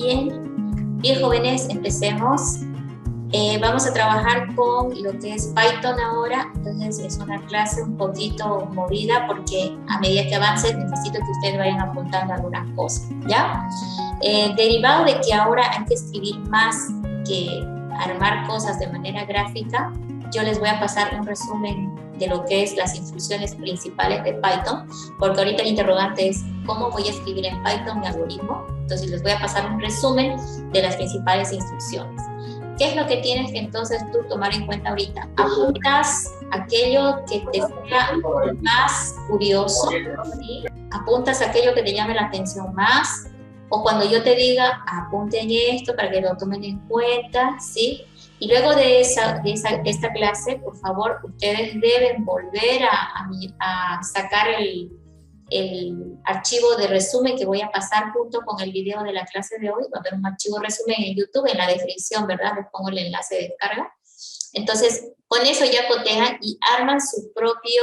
Bien, jóvenes, empecemos. Vamos a trabajar con lo que es Python ahora. Entonces es una clase un poquito movida porque a medida que avance necesito que ustedes vayan apuntando algunas cosas, ¿ya? Derivado de que ahora hay que escribir más que armar cosas de manera gráfica, yo les voy a pasar un resumen de lo que es las instrucciones principales de Python, porque ahorita el interrogante es ¿cómo voy a escribir en Python mi algoritmo? Entonces les voy a pasar un resumen de las principales instrucciones. ¿Qué es lo que tienes que entonces tú tomar en cuenta ahorita? Apuntas aquello que te sea más curioso, ¿sí? Apuntas aquello que te llame la atención más, o cuando yo te diga apunten esto para que lo tomen en cuenta, ¿sí? Y luego de esta clase, por favor, ustedes deben volver a sacar el archivo de resumen que voy a pasar junto con el video de la clase de hoy. Va a haber un archivo resumen en YouTube, en la descripción, ¿verdad? Les pongo el enlace de descarga. Entonces, con eso ya cotejan y arman su propia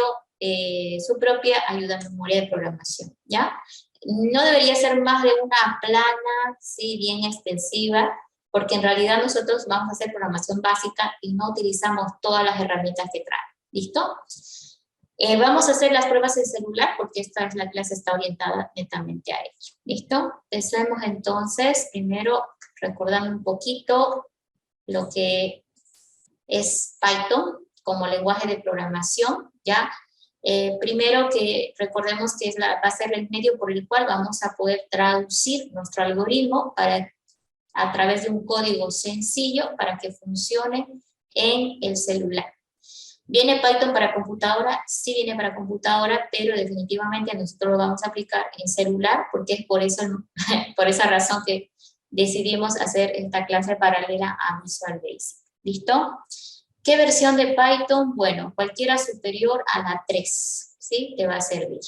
ayuda a memoria de programación, ¿ya? No debería ser más de una plana, sí, bien extensiva, porque en realidad nosotros vamos a hacer programación básica y no utilizamos todas las herramientas que trae. ¿Listo? Vamos a hacer las pruebas en celular porque la clase está orientada netamente a ello. ¿Listo? Empecemos entonces, primero recordando un poquito lo que es Python como lenguaje de programación, ¿ya? Primero que recordemos que va a ser el medio por el cual vamos a poder traducir nuestro algoritmo a través de un código sencillo para que funcione en el celular. ¿Viene Python para computadora? Sí viene para computadora, pero definitivamente nosotros lo vamos a aplicar en celular porque es por esa razón que decidimos hacer esta clase paralela a Visual Basic. ¿Listo? ¿Qué versión de Python? Bueno, cualquiera superior a la 3, ¿sí? Te va a servir.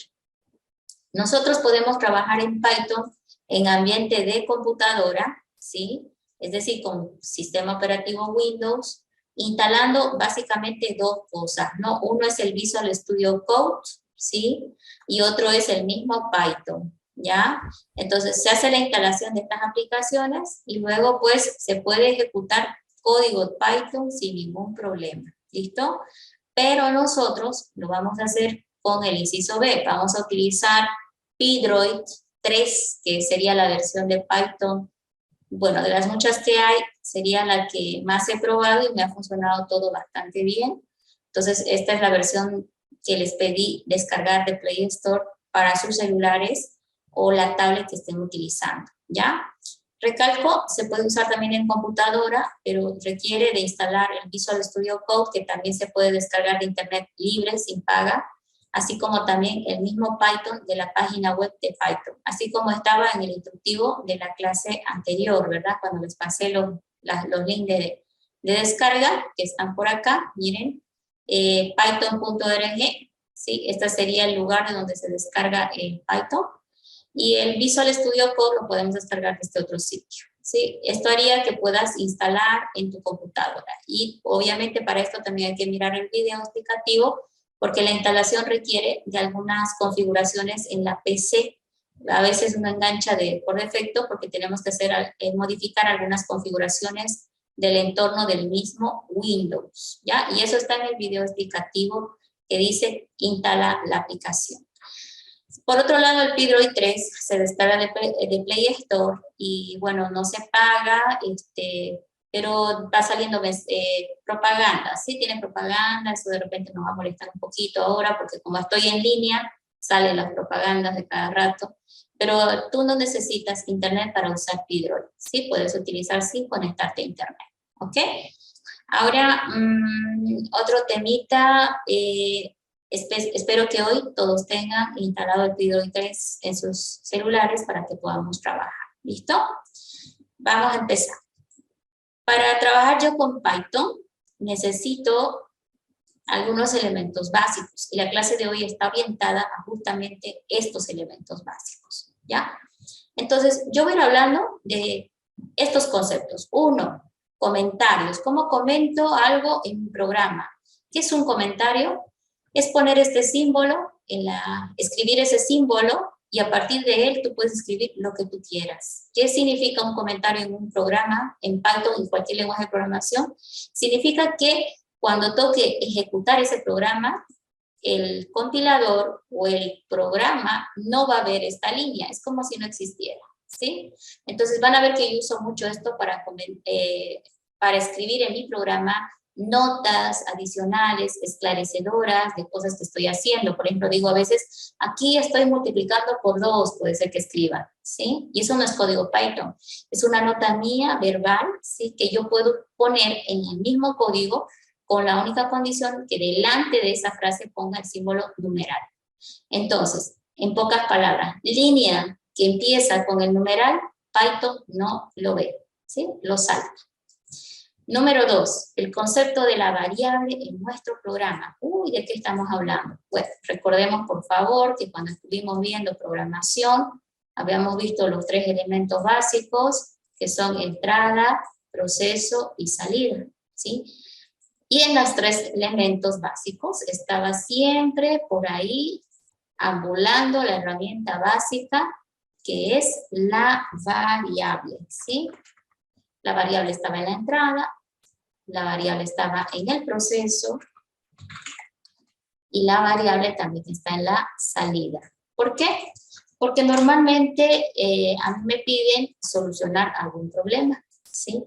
Nosotros podemos trabajar en Python en ambiente de computadora, ¿sí? Es decir, con sistema operativo Windows, instalando básicamente dos cosas, ¿no? Uno es el Visual Studio Code, ¿sí? Y otro es el mismo Python, ¿ya? Entonces se hace la instalación de estas aplicaciones y luego pues se puede ejecutar código Python sin ningún problema, ¿listo? Pero nosotros lo vamos a hacer con el inciso B, vamos a utilizar Pydroid 3, que sería la versión de Python. Bueno, de las muchas que hay, sería la que más he probado y me ha funcionado todo bastante bien. Entonces, esta es la versión que les pedí descargar de Play Store para sus celulares o la tablet que estén utilizando, ¿ya? Recalco, se puede usar también en computadora, pero requiere de instalar el Visual Studio Code, que también se puede descargar de internet libre, sin paga, así como también el mismo Python de la página web de Python, así como estaba en el instructivo de la clase anterior, ¿verdad? Cuando les pasé los links de descarga, que están por acá, miren, python.org, ¿sí? Este sería el lugar de donde se descarga el Python, y el Visual Studio Code lo podemos descargar de este otro sitio, ¿sí? Esto haría que puedas instalar en tu computadora, y obviamente para esto también hay que mirar el video explicativo, porque la instalación requiere de algunas configuraciones en la PC. A veces uno engancha por defecto porque tenemos que modificar algunas configuraciones del entorno del mismo Windows, ¿ya? Y eso está en el video explicativo que dice instala la aplicación. Por otro lado, el Pydroid 3 se descarga de Play Store y, bueno, no se paga, pero va saliendo propaganda, ¿sí? Tiene propaganda, eso de repente nos va a molestar un poquito ahora, porque como estoy en línea, salen las propagandas de cada rato, pero tú no necesitas internet para usar Pydroid, ¿sí? Puedes utilizar sin conectarte a internet, ¿ok? Ahora, otro temita, espero que hoy todos tengan instalado el Pydroid 3 en sus celulares para que podamos trabajar, ¿listo? Vamos a empezar. Para trabajar yo con Python, necesito algunos elementos básicos, y la clase de hoy está orientada a justamente estos elementos básicos, ¿ya? Entonces, yo voy a ir hablando de estos conceptos. Uno, comentarios. ¿Cómo comento algo en mi programa? ¿Qué es un comentario? Es poner este símbolo, escribir ese símbolo y a partir de él tú puedes escribir lo que tú quieras. ¿Qué significa un comentario en un programa, en Python, en cualquier lenguaje de programación? Significa que cuando toque ejecutar ese programa, el compilador o el programa no va a ver esta línea, es como si no existiera, ¿sí? Entonces van a ver que yo uso mucho esto para escribir en mi programa notas adicionales, esclarecedoras de cosas que estoy haciendo. Por ejemplo, digo a veces, aquí estoy multiplicando por 2, puede ser que escriba, ¿sí? Y eso no es código Python, es una nota mía verbal, ¿sí? Que yo puedo poner en el mismo código con la única condición que delante de esa frase ponga el símbolo numeral. Entonces, en pocas palabras, línea que empieza con el numeral, Python no lo ve, ¿sí? Lo salta. Número 2, el concepto de la variable en nuestro programa. ¿De qué estamos hablando? Bueno, recordemos por favor que cuando estuvimos viendo programación, habíamos visto los 3 elementos básicos, que son entrada, proceso y salida, ¿sí? Y en los 3 elementos básicos estaba siempre por ahí ambulando la herramienta básica, que es la variable, ¿sí? La variable estaba en la entrada, la variable estaba en el proceso y la variable también está en la salida. ¿Por qué? Porque normalmente a mí me piden solucionar algún problema, ¿sí?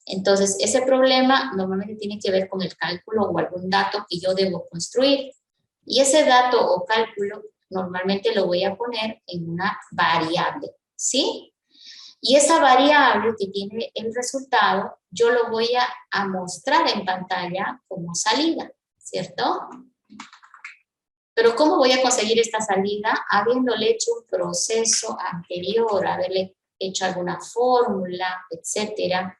Entonces, ese problema normalmente tiene que ver con el cálculo o algún dato que yo debo construir. Y ese dato o cálculo normalmente lo voy a poner en una variable, ¿sí? Y esa variable que tiene el resultado, yo lo voy a mostrar en pantalla como salida, ¿cierto? Pero ¿cómo voy a conseguir esta salida? Habiéndole hecho un proceso anterior, haberle hecho alguna fórmula, etcétera.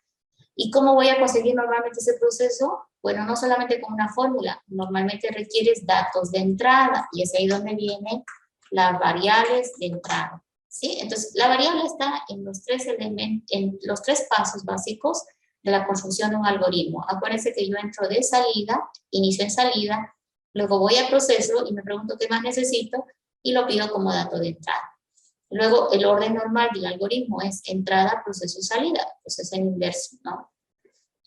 ¿Y cómo voy a conseguir normalmente ese proceso? Bueno, no solamente con una fórmula, normalmente requieres datos de entrada, y es ahí donde vienen las variables de entrada, ¿sí? Entonces, la variable está en los 3 elementos, en los 3 pasos básicos de la construcción de un algoritmo. Acuérdense que yo entro de salida, inicio en salida, luego voy a proceso y me pregunto qué más necesito y lo pido como dato de entrada. Luego, el orden normal del algoritmo es entrada, proceso, salida, pues es en inverso, ¿no?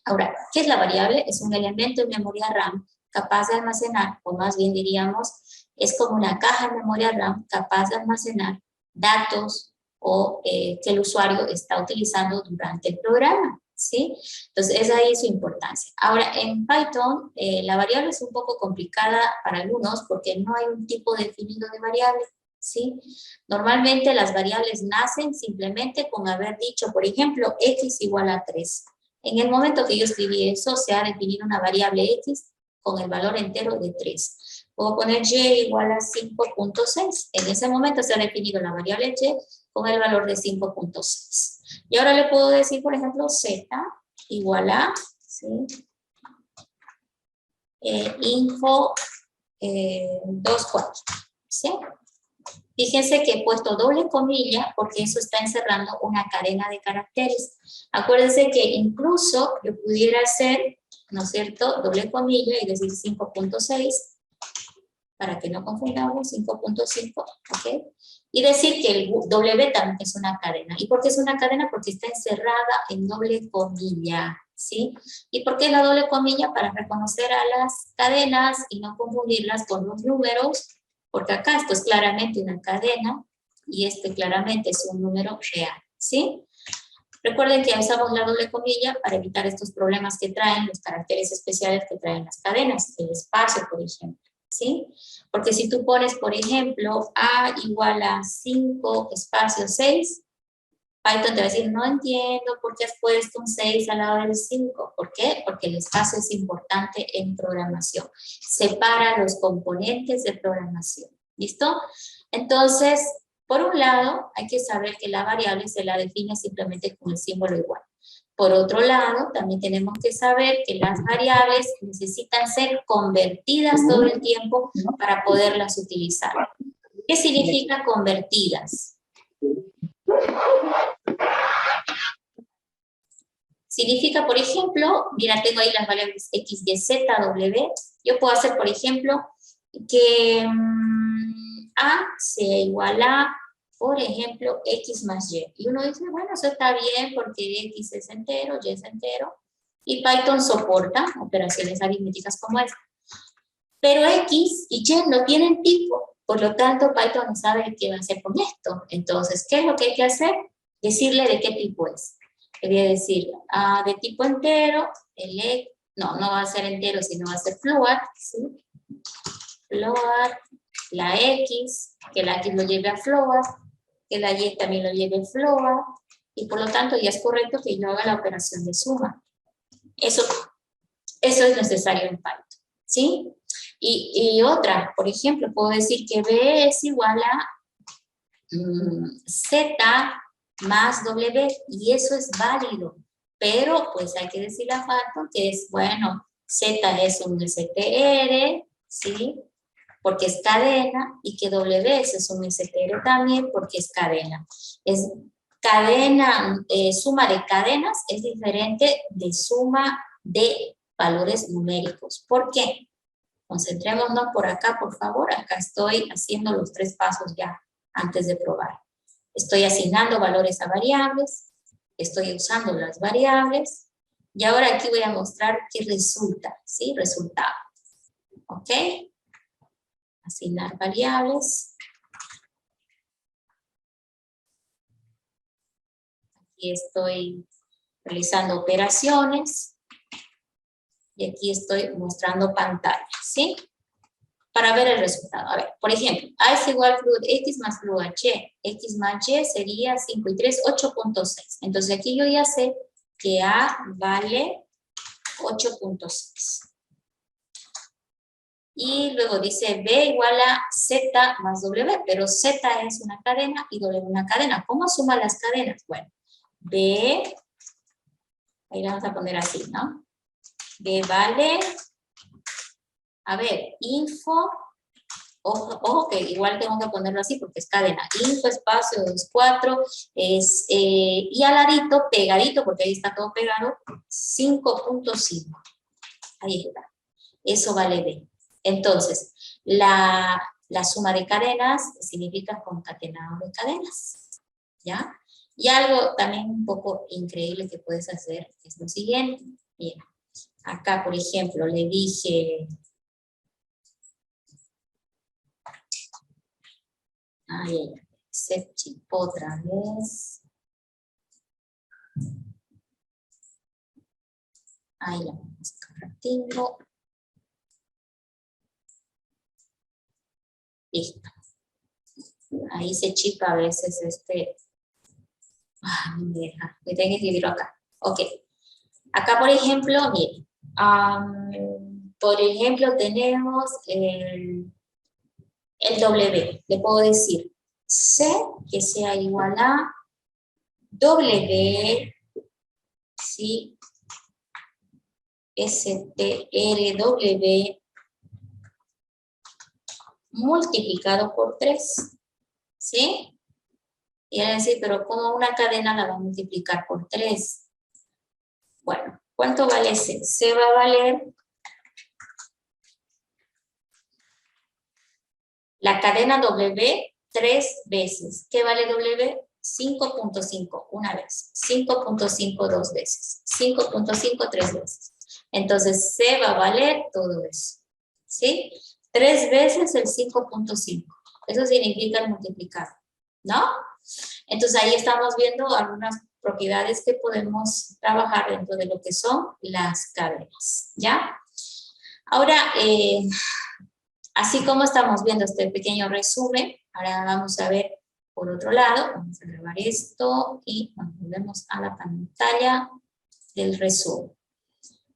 Ahora, ¿qué es la variable? Es un elemento en memoria RAM capaz de almacenar, o más bien diríamos, es como una caja de memoria RAM capaz de almacenar datos o que el usuario está utilizando durante el programa, ¿sí? Entonces, es ahí su importancia. Ahora, en Python, la variable es un poco complicada para algunos porque no hay un tipo definido de variable, ¿sí? Normalmente las variables nacen simplemente con haber dicho, por ejemplo, x igual a 3. En el momento que yo escribí eso, se ha definido una variable x con el valor entero de 3. Puedo poner y igual a 5.6. En ese momento se ha definido la variable y con el valor de 5.6. Y ahora le puedo decir, por ejemplo, z igual a, ¿sí? Info 2.4, ¿sí? Fíjense que he puesto doble comilla porque eso está encerrando una cadena de caracteres. Acuérdense que incluso yo pudiera hacer, ¿no es cierto?, doble comilla y decir 5.6, para que no confundamos, 5.5, ¿ok? Y decir que el W también es una cadena. ¿Y por qué es una cadena? Porque está encerrada en doble comilla, ¿sí? ¿Y por qué la doble comilla? Para reconocer a las cadenas y no confundirlas con los números, porque acá esto es claramente una cadena y este claramente es un número real, ¿sí? Recuerden que usamos la doble comilla para evitar estos problemas que traen los caracteres especiales que traen las cadenas, el espacio, por ejemplo, ¿sí? Porque si tú pones, por ejemplo, A igual a 5 espacio 6, Python te va a decir, no entiendo por qué has puesto un 6 al lado del 5. ¿Por qué? Porque el espacio es importante en programación. Separa los componentes de programación. ¿Listo? Entonces, por un lado, hay que saber que la variable se la define simplemente con el símbolo igual. Por otro lado, también tenemos que saber que las variables necesitan ser convertidas todo el tiempo para poderlas utilizar. ¿Qué significa convertidas? Significa, por ejemplo, mira, tengo ahí las variables x, y, z, w. Yo puedo hacer, por ejemplo, que a sea igual a por ejemplo, X más Y. Y uno dice, bueno, eso está bien porque X es entero, Y es entero, y Python soporta operaciones aritméticas como esta. Pero X y Y no tienen tipo, por lo tanto Python no sabe qué va a hacer con esto. Entonces, ¿qué es lo que hay que hacer? Decirle de qué tipo es. Le voy a decir, de tipo entero, no va a ser entero, sino va a ser float, ¿sí? Float, la X, que la X lo lleve a float, que la Y también lo lleve a float, y por lo tanto ya es correcto que yo haga la operación de suma. Eso es necesario en Python, ¿sí? Y otra, por ejemplo, puedo decir que B es igual a Z más W, y eso es válido, pero pues hay que decirle a Python que es, bueno, Z es un str, ¿sí? Porque es cadena, y que W es un str también porque es cadena. Es cadena, suma de cadenas es diferente de suma de valores numéricos. ¿Por qué? Concentrémonos por acá, por favor. Acá estoy haciendo los 3 pasos ya antes de probar. Estoy asignando valores a variables, estoy usando las variables, y ahora aquí voy a mostrar qué resulta, ¿sí? Resultado. ¿Ok? Asignar variables. Aquí estoy realizando operaciones. Y aquí estoy mostrando pantalla, ¿sí? Para ver el resultado. A ver, por ejemplo, A es igual a X más Y. X más Y sería 5 y 3, 8.6. Entonces aquí yo ya sé que A vale 8.6. Y luego dice B igual a Z más W, pero Z es una cadena y W una cadena. ¿Cómo suma las cadenas? Bueno, B, ahí la vamos a poner así, ¿no? B vale, a ver, info, ojo que igual tengo que ponerlo así porque es cadena, info espacio 24, y al ladito, pegadito, porque ahí está todo pegado, 5.5. Ahí está. Eso vale B. Entonces, la suma de cadenas significa concatenado de cadenas, ¿ya? Y algo también un poco increíble que puedes hacer es lo siguiente. Mira, acá, por ejemplo, le dije... Ahí, se chipó otra vez. Ahí la vamos corrigiendo. Listo. Ahí se chipa a veces no me deja. Me tengo que escribirlo acá. Ok. Acá, por ejemplo, miren. Por ejemplo, tenemos el W. Le puedo decir C que sea igual a W, ¿sí? STRW multiplicado por 3, ¿sí? Y van a decir, pero ¿cómo una cadena la va a multiplicar por 3? Bueno, ¿cuánto vale C? C va a valer la cadena W 3 veces. ¿Qué vale W? 5.5 una vez, 5.5 2 veces, 5.5 3 veces. Entonces C va a valer todo eso, ¿sí? 3 veces el 5.5. Eso significa el multiplicado, ¿no? Entonces ahí estamos viendo algunas propiedades que podemos trabajar dentro de lo que son las cadenas, ¿ya? Ahora, así como estamos viendo este pequeño resumen, ahora vamos a ver por otro lado, vamos a grabar esto y volvemos a la pantalla del resumen.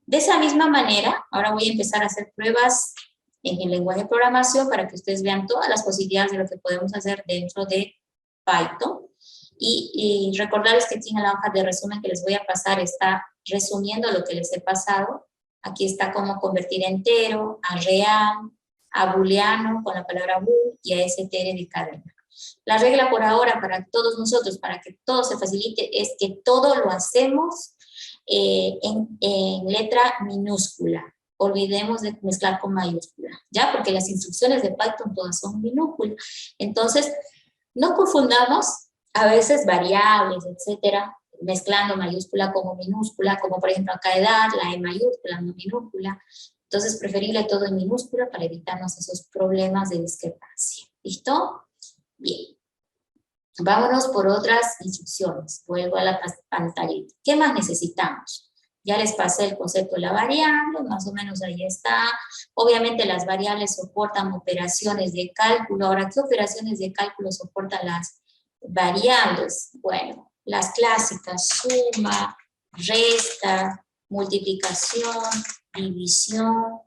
De esa misma manera, ahora voy a empezar a hacer pruebas en el lenguaje de programación para que ustedes vean todas las posibilidades de lo que podemos hacer dentro de Python. Y recordarles que aquí en la hoja de resumen que les voy a pasar está resumiendo lo que les he pasado. Aquí está cómo convertir entero a real, a booleano con la palabra bool y a str de cadena. La regla por ahora para todos nosotros, para que todo se facilite, es que todo lo hacemos en letra minúscula. Olvidemos de mezclar con mayúscula, ¿ya? Porque las instrucciones de Python todas son minúsculas. Entonces, No confundamos a veces variables, etcétera, mezclando mayúscula como minúscula, como por ejemplo acá edad, la E mayúscula, no minúscula. Entonces, preferible todo en minúscula para evitarnos esos problemas de discrepancia. ¿Listo? Bien. Vámonos por otras instrucciones. Vuelvo a la pantallita. ¿Qué más necesitamos? Ya les pasé el concepto de la variable, más o menos ahí está. Obviamente las variables soportan operaciones de cálculo. Ahora, ¿qué operaciones de cálculo soportan las variables? Bueno, las clásicas, suma, resta, multiplicación, división,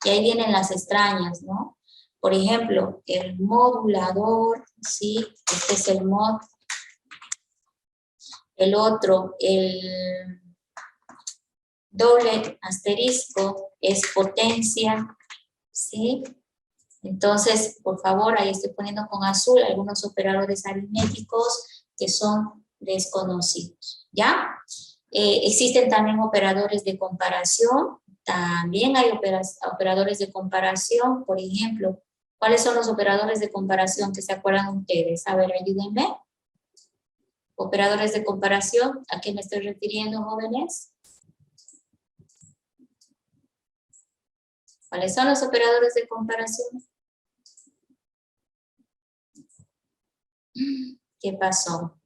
y ahí vienen las extrañas, ¿no? Por ejemplo, el modulador, ¿sí? Este es el mod. El otro, el doble asterisco, es potencia, ¿sí? Entonces, por favor, ahí estoy poniendo con azul algunos operadores aritméticos que son desconocidos, ¿ya? Existen también operadores de comparación, también hay operadores de comparación, por ejemplo, ¿cuáles son los operadores de comparación que se acuerdan ustedes? A ver, ayúdenme. Operadores de comparación, ¿a qué me estoy refiriendo, jóvenes? ¿Cuáles son los operadores de comparación? ¿Qué pasó?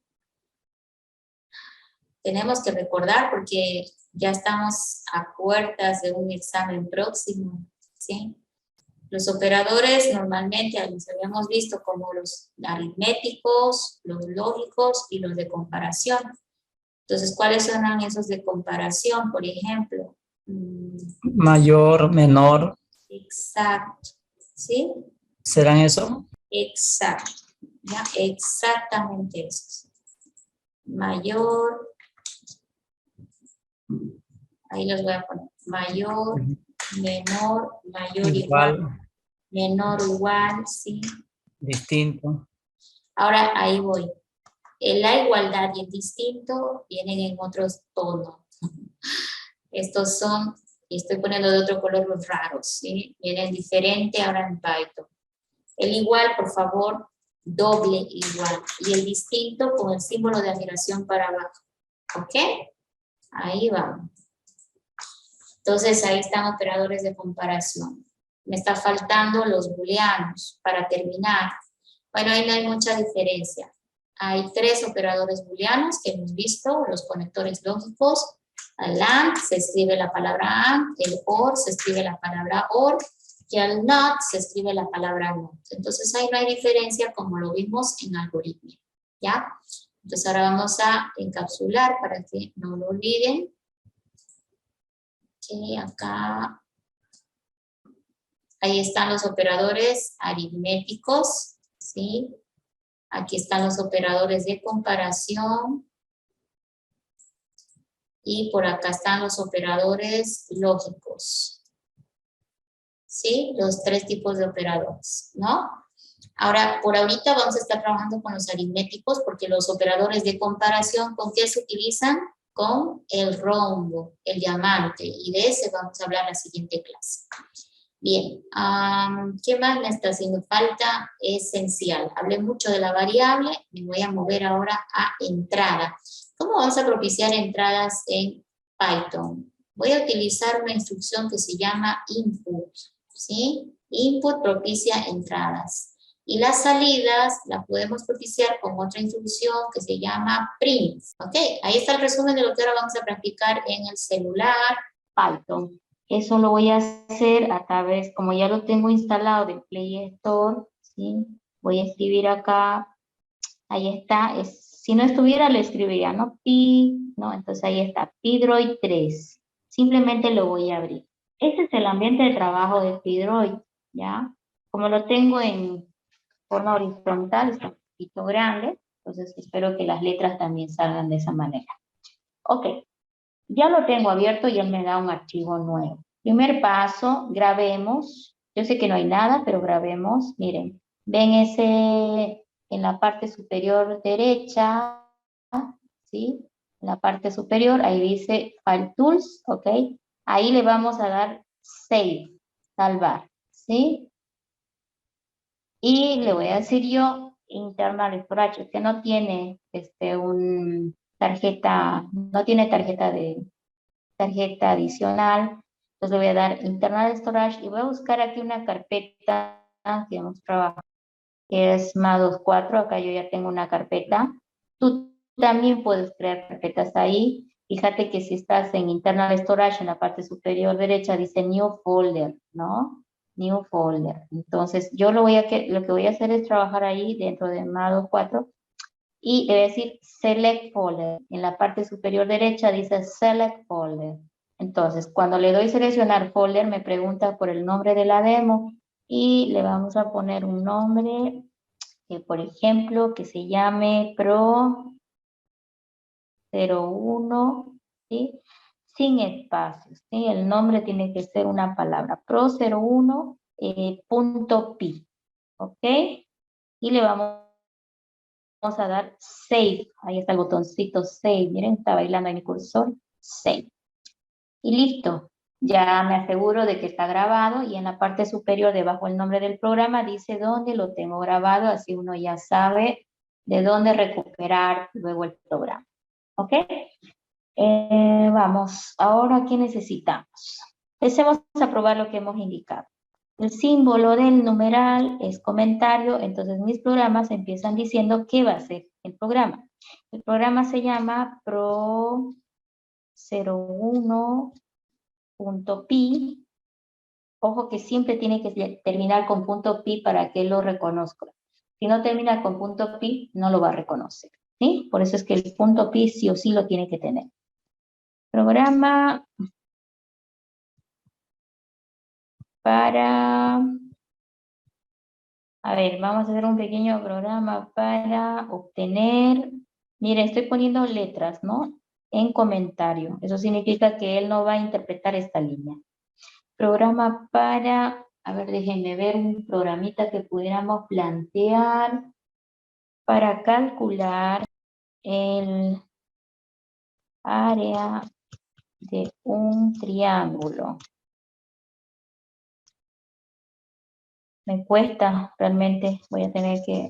Tenemos que recordar porque ya estamos a puertas de un examen próximo, ¿sí? Los operadores normalmente los habíamos visto como los aritméticos, los lógicos y los de comparación. Entonces, ¿cuáles son esos de comparación? Por ejemplo. Mayor, menor. Exacto. ¿Sí? ¿Serán eso? Exacto. ¿Ya? Exactamente esos. Mayor. Ahí los voy a poner. Mayor, menor, mayor igual, menor igual, ¿sí? Distinto. Ahora ahí voy. La igualdad y el distinto vienen en otros tonos. Estos son, y estoy poniendo de otro color los raros, ¿sí? Vienen diferente ahora en Python. El igual, por favor, doble igual. Y el distinto con el símbolo de admiración para abajo. ¿Ok? Ahí vamos. Entonces ahí están operadores de comparación. Me está faltando los booleanos para terminar. Bueno, ahí no hay mucha diferencia. Hay 3 operadores booleanos que hemos visto, los conectores lógicos. Al AND se escribe la palabra AND, el OR se escribe la palabra OR, y al NOT se escribe la palabra NOT. Entonces ahí no hay diferencia como lo vimos en algoritmia, ¿ya? Entonces ahora vamos a encapsular para que no lo olviden. Okay, acá, ahí están los operadores aritméticos, ¿sí? Aquí están los operadores de comparación. Y por acá están los operadores lógicos. ¿Sí? Los 3 tipos de operadores, ¿no? Ahora, por ahorita vamos a estar trabajando con los aritméticos porque los operadores de comparación, ¿con qué se utilizan? Con el rombo, el diamante, y de ese vamos a hablar en la siguiente clase. Bien, ¿qué más me está haciendo falta? Esencial. Hablé mucho de la variable, me voy a mover ahora a entrada. ¿Cómo vamos a propiciar entradas en Python? Voy a utilizar una instrucción que se llama input, ¿sí? Input propicia entradas. Y las salidas las podemos propiciar con otra instrucción que se llama print. ¿Ok? Ahí está el resumen de lo que ahora vamos a practicar en el celular Python. Eso lo voy a hacer a través, como ya lo tengo instalado de Play Store, ¿sí? Voy a escribir acá, ahí está, si no estuviera lo escribiría, ¿no? Pi, ¿no? Entonces ahí está, Pidroid 3. Simplemente lo voy a abrir. Ese es el ambiente de trabajo de Pidroid, ¿ya? Como lo tengo en forma horizontal, está un poquito grande, entonces espero que las letras también salgan de esa manera. Ok. Ya lo tengo abierto y él me da un archivo nuevo. Primer paso, grabemos. Yo sé que no hay nada, pero grabemos. Miren, ven ese en la parte superior derecha, ¿sí? En la parte superior, ahí dice File Tools, ¿ok? Ahí le vamos a dar Save, salvar, ¿sí? Y le voy a decir yo internal storage, que no tiene un tarjeta, no tiene tarjeta adicional. Entonces le voy a dar internal storage y voy a buscar aquí una carpeta que hemos trabajado, que es MA24. Acá yo ya tengo una carpeta. Tú también puedes crear carpetas ahí. Fíjate que si estás en internal storage, en la parte superior derecha dice new folder, ¿no? New folder. Entonces yo lo que voy a hacer es trabajar ahí dentro de MA24 y le voy a decir select folder. En la parte superior derecha dice select folder. Entonces cuando le doy seleccionar folder me pregunta por el nombre de la demo y le vamos a poner un nombre, por ejemplo, que se llame Pro 01, ¿sí? Sin espacios, ¿sí? El nombre tiene que ser una palabra, Pro 01 punto pi, ¿ok? Y le vamos a dar Save. Ahí está el botoncito Save. Miren, está bailando en mi cursor. Save. Y listo. Ya me aseguro de que está grabado y en la parte superior, debajo el nombre del programa, dice dónde lo tengo grabado. Así uno ya sabe de dónde recuperar luego el programa. ¿Ok? Vamos. Ahora, ¿qué necesitamos? Empecemos a probar lo que hemos indicado. El símbolo del numeral es comentario, entonces mis programas empiezan diciendo qué va a ser el programa. El programa se llama pro01.pi. Ojo que siempre tiene que terminar con punto .pi para que lo reconozca. Si no termina con punto .pi, no lo va a reconocer, ¿sí? Por eso es que el punto .pi sí o sí lo tiene que tener. Programa para... A ver, vamos a hacer un pequeño programa para obtener... Mire, estoy poniendo letras, ¿no? En comentario. Eso significa que él no va a interpretar esta línea. Programa para... A ver, déjenme ver un programita que pudiéramos plantear para calcular el área de un triángulo. Me cuesta, realmente voy a tener que...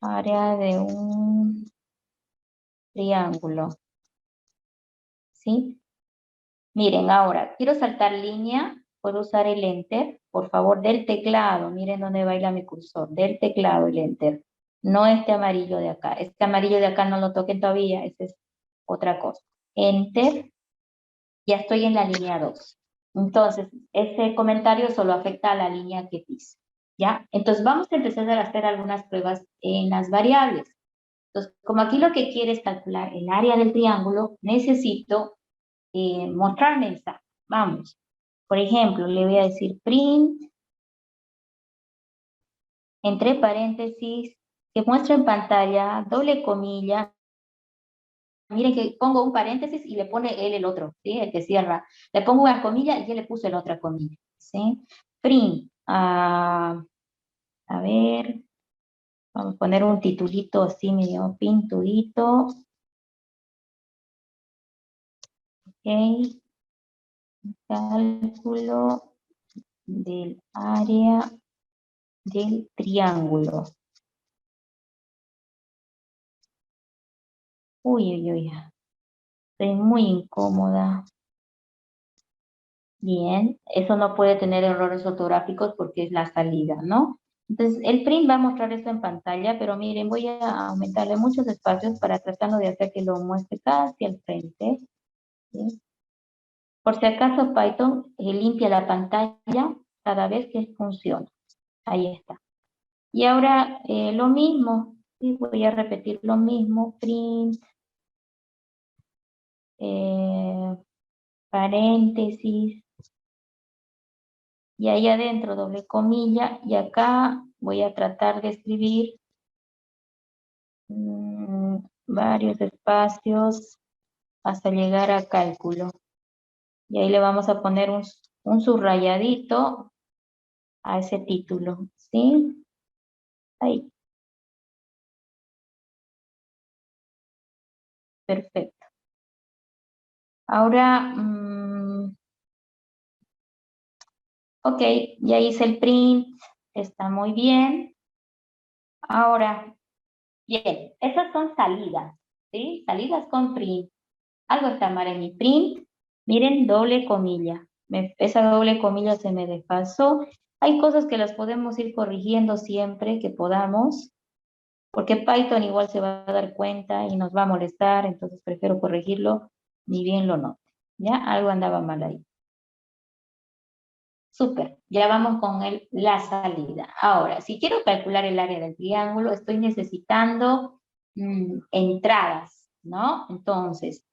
Área de un triángulo. ¿Sí? Miren, ahora, quiero saltar línea. Puedo usar el Enter. Por favor, del teclado. Miren dónde baila mi cursor. Del teclado el Enter. No este amarillo de acá. Este amarillo de acá no lo toquen todavía. Esa es otra cosa. Enter. Ya estoy en la línea 2. Entonces, ese comentario solo afecta a la línea que dice. ¿Ya? Entonces, vamos a empezar a hacer algunas pruebas en las variables. Entonces, como aquí lo que quiere es calcular el área del triángulo, necesito mostrar mensaje. Vamos. Por ejemplo, le voy a decir print, entre paréntesis, que muestre en pantalla, doble comilla. Miren que pongo un paréntesis y le pone él el otro, ¿sí? El que cierra. Le pongo una comilla y él le puso la otra comilla, ¿sí? Print. A ver, vamos a poner un titulito así medio pintudito. Ok. Cálculo del área del triángulo. Uy, uy, uy. Estoy muy incómoda. Bien, eso no puede tener errores ortográficos porque es la salida, ¿no? Entonces, el print va a mostrar eso en pantalla, pero miren, voy a aumentarle muchos espacios para tratando de hacer que lo muestre casi al frente. ¿Sí? Por si acaso, Python limpia la pantalla cada vez que funciona. Ahí está. Y ahora lo mismo, ¿sí? Voy a repetir lo mismo, print, paréntesis, y ahí adentro doble comilla, y acá voy a tratar de escribir varios espacios hasta llegar a cálculo. Y ahí le vamos a poner un subrayadito a ese título, ¿sí? Ahí. Perfecto. Ahora, ok, ya hice el print, Está muy bien. Ahora, bien, esas son salidas, ¿sí? Salidas con print. Algo está mal en mi print. Miren, doble comilla. Esa doble comilla se me desfasó. Hay cosas que las podemos ir corrigiendo siempre que podamos, porque Python igual se va a dar cuenta y nos va a molestar, entonces prefiero corregirlo ni bien lo note. ¿Ya? Algo andaba mal ahí. Súper, ya vamos con la salida. Ahora, si quiero calcular el área del triángulo, estoy necesitando entradas, ¿no? Entonces,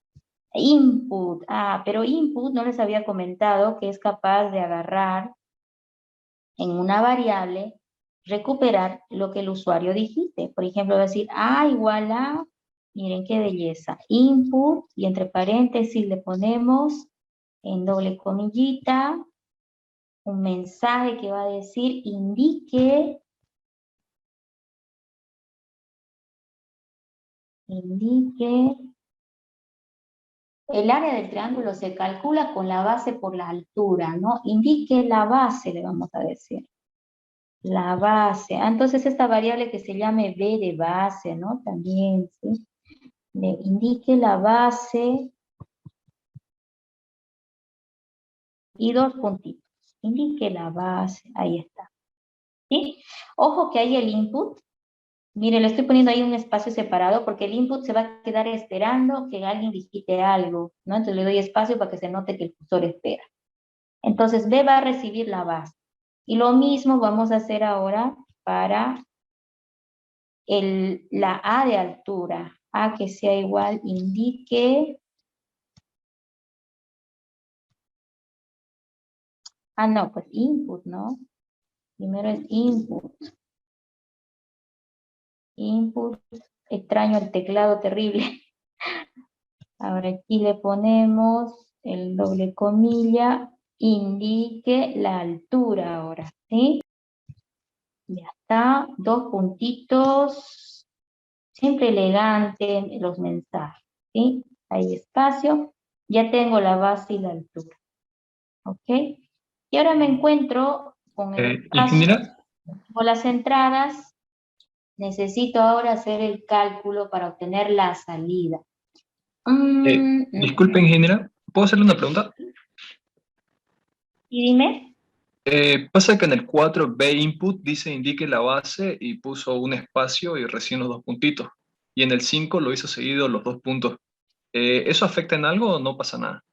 input, pero input no les había comentado que es capaz de agarrar en una variable, recuperar lo que el usuario dijiste. Por ejemplo, decir igual a, miren qué belleza, input, y entre paréntesis le ponemos en doble comillita un mensaje que va a decir indique el área del triángulo se calcula con la base por la altura, ¿no? Indique la base, le vamos a decir. La base. Entonces esta variable que se llame b de base, ¿no? También, ¿sí? Le indique la base y dos puntitos. Indique la base, ahí está. ¿Sí? Ojo que hay el input. Mire, le estoy poniendo ahí un espacio separado porque el input se va a quedar esperando que alguien digite algo, ¿no? Entonces le doy espacio para que se note que el cursor espera. Entonces B va a recibir la base. Y lo mismo vamos a hacer ahora para la A de altura. A que sea igual, indique. No, pues input, ¿no? Primero es input. Input. Extraño el teclado terrible. Ahora aquí le ponemos el doble comilla, indique la altura ahora, ¿sí? Ya está, dos puntitos, siempre elegante los mensajes, ¿sí? Hay espacio, ya tengo la base y la altura, ¿ok? Y ahora me encuentro con el espacio, Ingeniera, con las entradas, necesito ahora hacer el cálculo para obtener la salida. disculpe, ingeniera, ¿puedo hacerle una pregunta? Y dime. Pasa que en el 4B input dice indique la base y puso un espacio y recién los dos puntitos. Y en el 5 lo hizo seguido los dos puntos. ¿Eso afecta en algo o no pasa nada?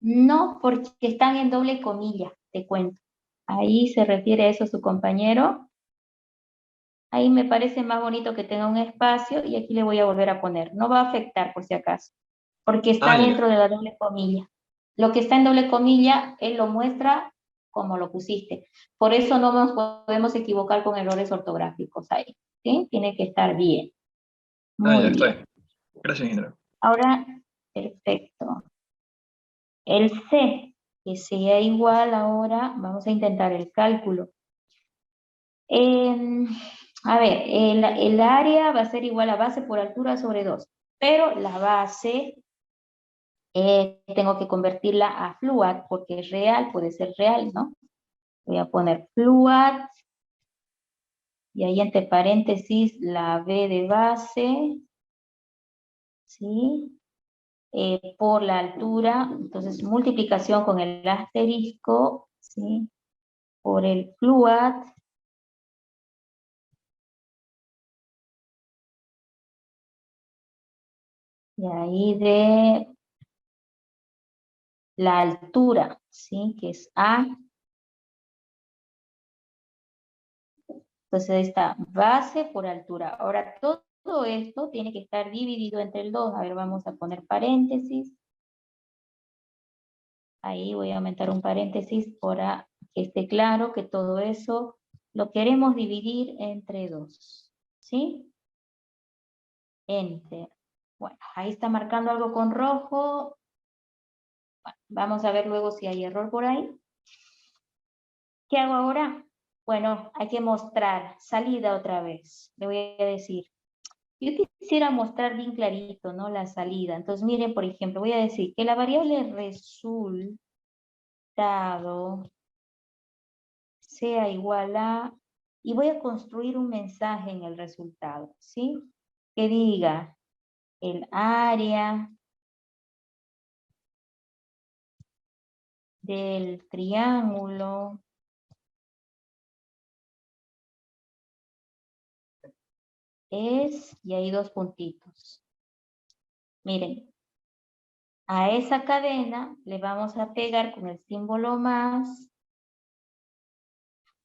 No, porque están en doble comilla, te cuento. Ahí se refiere a eso su compañero. Ahí me parece más bonito que tenga un espacio y aquí le voy a volver a poner. No va a afectar por si acaso, porque está Ya. dentro de la doble comilla. Lo que está en doble comilla, él lo muestra como lo pusiste. Por eso no nos podemos equivocar con errores ortográficos ahí. ¿Sí? Tiene que estar bien. Ya, Muy está bien. bien. Gracias, ingeniera. Ahora, perfecto. El C, que sea igual ahora, vamos a intentar el cálculo. A ver, el área va a ser igual a base por altura sobre 2, pero la base tengo que convertirla a fluat porque es real, puede ser real, ¿no? Voy a poner fluat y ahí entre paréntesis la B de base, ¿sí? Por la altura, entonces multiplicación con el asterisco, ¿sí? Por el fluat. Y ahí de la altura, ¿sí? Que es A. Entonces ahí está, base por altura. Ahora todo esto tiene que estar dividido entre el 2. A ver, vamos a poner paréntesis. Ahí voy a aumentar un paréntesis para que esté claro que todo eso lo queremos dividir entre 2. ¿Sí? Enter. Bueno, ahí está marcando algo con rojo. Bueno, vamos a ver luego si hay error por ahí. ¿Qué hago ahora? Bueno, hay que mostrar salida otra vez. Le voy a decir, yo quisiera mostrar bien clarito, ¿no? La salida. Entonces, miren, por ejemplo, voy a decir que la variable resultado, sea igual a, y voy a construir un mensaje en el resultado, ¿sí? Que diga el área del triángulo es, y hay dos puntitos. Miren, a esa cadena le vamos a pegar con el símbolo más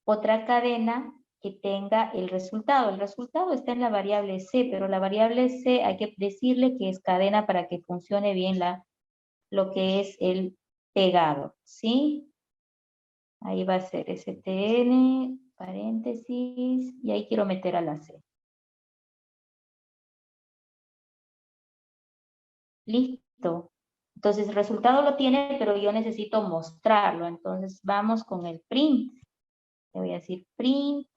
otra cadena que tenga el resultado. El resultado está en la variable C, pero la variable C hay que decirle que es cadena para que funcione bien lo que es el pegado, ¿sí? Ahí va a ser STN, paréntesis, y ahí quiero meter a la C. Listo. Entonces el resultado lo tiene, pero yo necesito mostrarlo. Entonces vamos con el print. Le voy a decir print.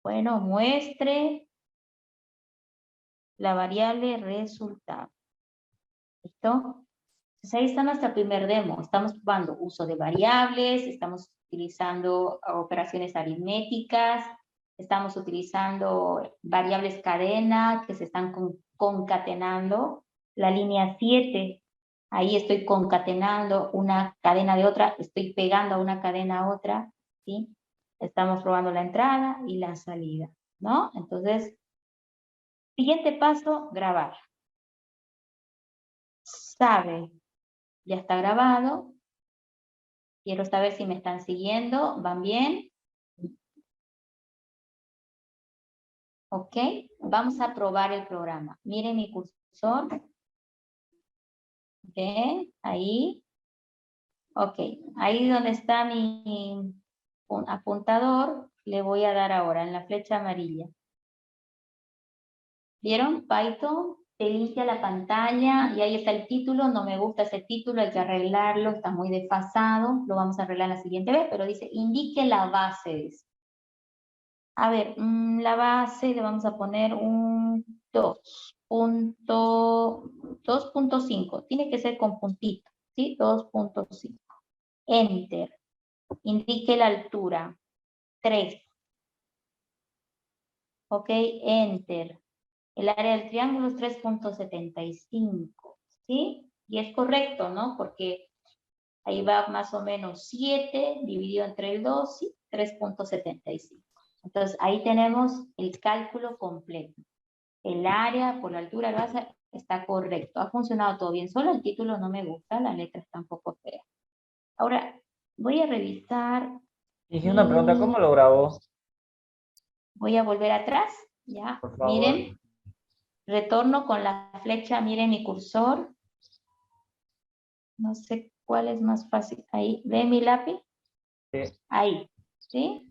Bueno, muestre la variable resultado. ¿Listo? Entonces ahí está nuestra primer demo. Estamos probando uso de variables, estamos utilizando operaciones aritméticas, estamos utilizando variables cadena que se están concatenando. La línea 7, ahí estoy concatenando una cadena de otra, estoy pegando a una cadena a otra, ¿sí? Estamos probando la entrada y la salida, ¿no? Entonces, siguiente paso, grabar. Sabe, ya está grabado. Quiero saber si me están siguiendo, ¿van bien? Ok, vamos a probar el programa. Miren mi cursor. ¿Ven? Ahí. Ok, ahí donde está mi apuntador, le voy a dar ahora en la flecha amarilla. ¿Vieron? Python te limpia la pantalla y ahí está el título. No me gusta ese título, hay que arreglarlo, está muy desfasado. Lo vamos a arreglar la siguiente vez, pero dice, indique la base. A ver, la base le vamos a poner un 2.5. Tiene que ser con puntito, ¿sí? 2.5. Enter. Indique la altura. 3. Ok, enter. El área del triángulo es 3.75, ¿sí? Y es correcto, ¿no? Porque ahí va más o menos 7 dividido entre el 2, ¿sí? 3.75. Entonces, ahí tenemos el cálculo completo. El área por la altura de la base está correcto. Ha funcionado todo bien. Solo el título no me gusta, la letra está un poco fea. Ahora, voy a revisar. Dije una pregunta, ¿cómo lo grabó? Voy a volver atrás, ¿ya? Por favor. Miren, retorno con la flecha, miren mi cursor. No sé cuál es más fácil. Ahí, ¿ven mi lápiz? Sí. Ahí, ¿sí?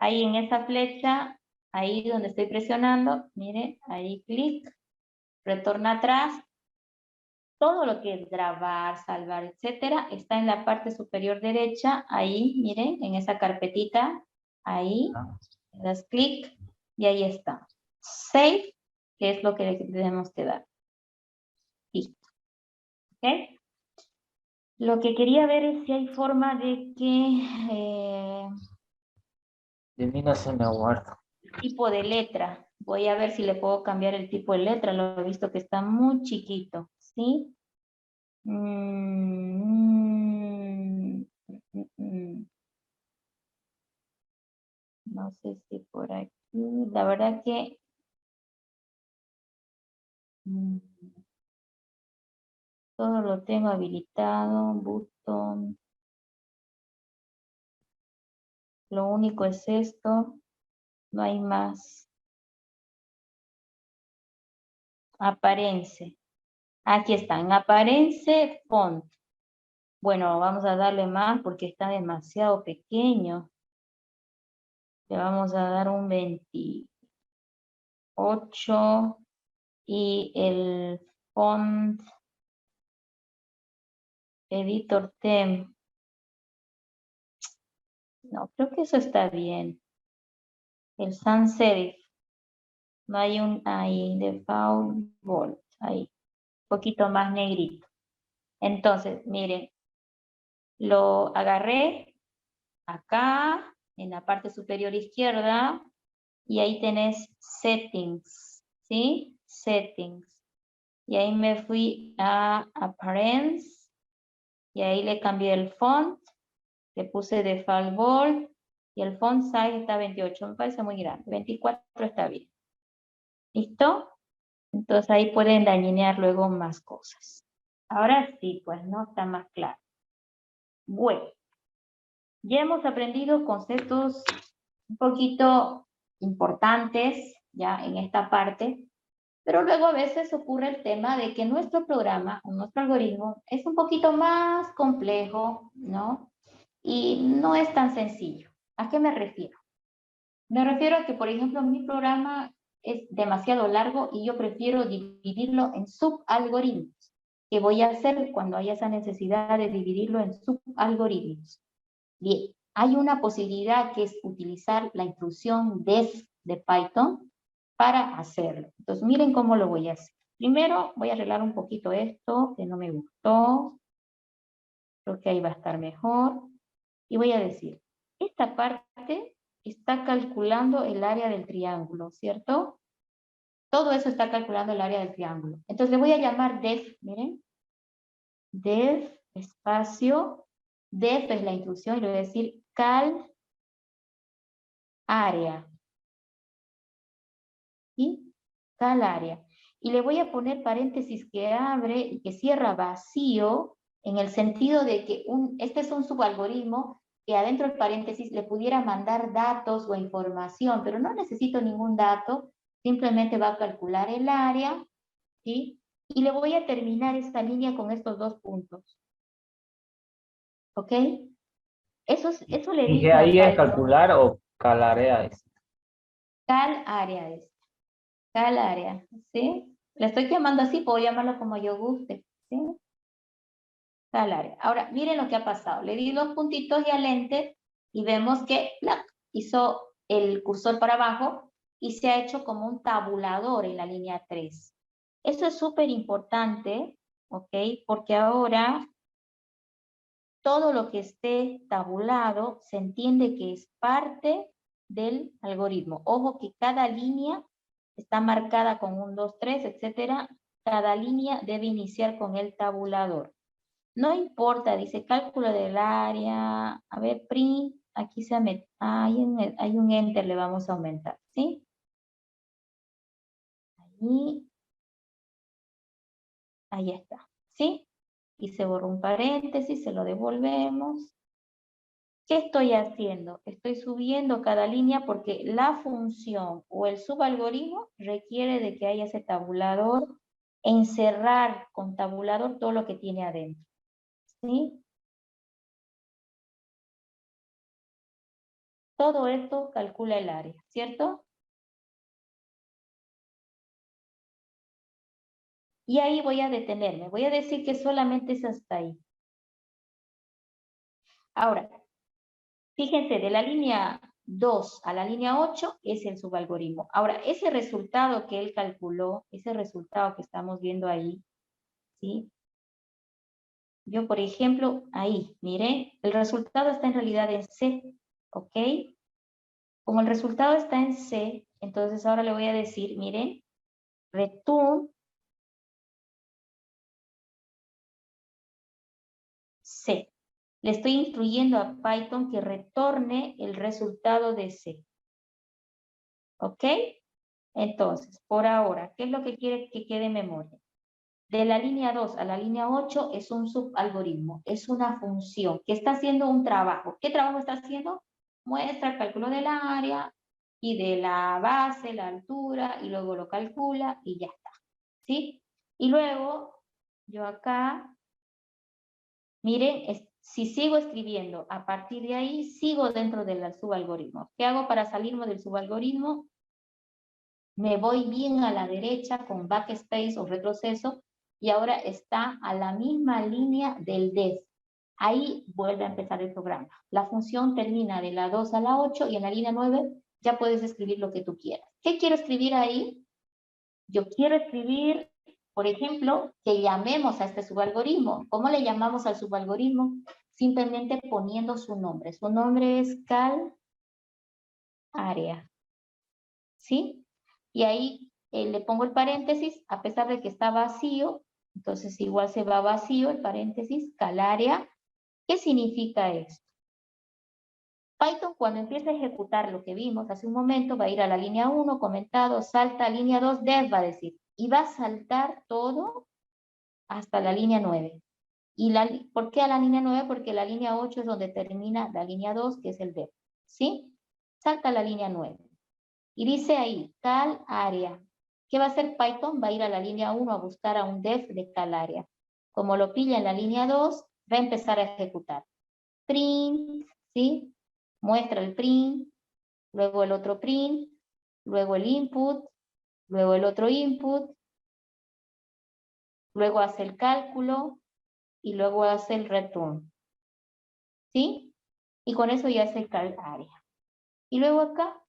Ahí en esa flecha, ahí donde estoy presionando, mire, ahí clic, retorna atrás. Todo lo que es grabar, salvar, etcétera, está en la parte superior derecha, ahí, miren, en esa carpetita, ahí, das clic y ahí está. Save, que es lo que le tenemos que dar. Listo. ¿Ok? Lo que quería ver es si hay forma de que De mí no se me guarda. tipo de letra. Voy a ver si le puedo cambiar el tipo de letra. Lo he visto que está muy chiquito. ¿Sí? No sé si por aquí. La verdad que todo lo tengo habilitado. Botón. Lo único es esto. No hay más. Aparece. Aquí está, en aparece font. Bueno, vamos a darle más porque está demasiado pequeño. Le vamos a dar un 28 y el font editor theme. No, creo que eso está bien. El sans serif. No hay un ahí, default bold, ahí. Un poquito más negrito. Entonces, miren, lo agarré acá en la parte superior izquierda, y ahí tenés Settings, ¿sí? Settings. Y ahí me fui a Appearance, y ahí le cambié el font, le puse Default Bold, y el font size está 28, me parece muy grande, 24 está bien. ¿Listo? Entonces ahí pueden alinear luego más cosas. Ahora sí, pues, ¿no? Está más claro. Bueno, ya hemos aprendido conceptos un poquito importantes ya en esta parte, pero luego a veces ocurre el tema de que nuestro programa o nuestro algoritmo es un poquito más complejo, ¿no? Y no es tan sencillo. ¿A qué me refiero? Me refiero a que, por ejemplo, mi programa es demasiado largo y yo prefiero dividirlo en subalgoritmos. ¿Qué voy a hacer cuando haya esa necesidad de dividirlo en subalgoritmos? Bien, hay una posibilidad que es utilizar la instrucción def de Python para hacerlo. Entonces, miren cómo lo voy a hacer. Primero, voy a arreglar un poquito esto, que no me gustó. Creo que ahí va a estar mejor. Y voy a decir, esta parte está calculando el área del triángulo, ¿cierto? Todo eso está calculando el área del triángulo. Entonces, le voy a llamar def, miren. Def, espacio. Def es la instrucción y le voy a decir cal área. ¿Sí? Cal área. Y le voy a poner paréntesis que abre y que cierra vacío, en el sentido de que este es un subalgoritmo que adentro del paréntesis le pudiera mandar datos o información, pero no necesito ningún dato, simplemente va a calcular el área, ¿sí? Y le voy a terminar esta línea con estos dos puntos. ¿Ok? Eso le ¿Y dice que a ahí es Python. calcular o calarea es? Cal área es. Cal área, ¿sí? Le estoy llamando así, puedo llamarlo como yo guste, ¿sí? Cal área. Ahora, miren lo que ha pasado. Le di dos puntitos y al enter y vemos que hizo el cursor para abajo y se ha hecho como un tabulador en la línea 3. Eso es súper importante, ¿ok? Porque ahora todo lo que esté tabulado se entiende que es parte del algoritmo. Ojo que cada línea está marcada con 1, 2, 3, etcétera. Cada línea debe iniciar con el tabulador. No importa, dice cálculo del área. A ver, print, aquí hay un enter, le vamos a aumentar, ¿sí? Ahí está, ¿sí? Y se borra un paréntesis, se lo devolvemos. ¿Qué estoy haciendo? Estoy subiendo cada línea porque la función o el subalgoritmo requiere de que haya ese tabulador, encerrar con tabulador todo lo que tiene adentro. ¿Sí? Todo esto calcula el área, ¿cierto? Y ahí voy a detenerme. Voy a decir que solamente es hasta ahí. Ahora, fíjense, de la línea 2 a la línea 8 es el subalgoritmo. Ahora, ese resultado que él calculó, ese resultado que estamos viendo ahí, ¿sí? Yo, por ejemplo, ahí, miren, el resultado está en realidad en C, ¿ok? Como el resultado está en C, entonces ahora le voy a decir, miren, return C. Le estoy instruyendo a Python que retorne el resultado de C. ¿Ok? Entonces, por ahora, ¿qué es lo que quiere que quede en memoria? De la línea 2 a la línea 8 es un subalgoritmo, es una función que está haciendo un trabajo. ¿Qué trabajo está haciendo? Muestra el cálculo del área y de la base, la altura, y luego lo calcula y ya está. ¿Sí? Y luego, yo acá, miren, si sigo escribiendo a partir de ahí, sigo dentro del subalgoritmo. ¿Qué hago para salirme del subalgoritmo? Me voy bien a la derecha con backspace o retroceso y ahora está a la misma línea del def. Ahí vuelve a empezar el programa. La función termina de la 2 a la 8 y en la línea 9 ya puedes escribir lo que tú quieras. ¿Qué quiero escribir ahí? Yo quiero escribir, por ejemplo, que llamemos a este subalgoritmo. ¿Cómo le llamamos al subalgoritmo? Simplemente poniendo su nombre. Su nombre es cal área. ¿Sí? Y ahí le pongo el paréntesis, a pesar de que está vacío, entonces igual se va vacío el paréntesis, cal área. ¿Qué significa esto? Python, cuando empieza a ejecutar lo que vimos hace un momento, va a ir a la línea 1, comentado, salta a línea 2, def va a decir, y va a saltar todo hasta la línea 9. ¿Por qué a la línea 9? Porque la línea 8 es donde termina la línea 2, que es el def. ¿Sí? Salta a la línea 9. Y dice ahí, cal área. ¿Qué va a hacer Python? Va a ir a la línea 1 a buscar a un def de cal área. Como lo pilla en la línea 2, va a empezar a ejecutar. Print, ¿sí? Muestra el print, luego el otro print, luego el input, luego el otro input, luego hace el cálculo y luego hace el return. ¿Sí? Y con eso ya hace el cal área. Y luego acá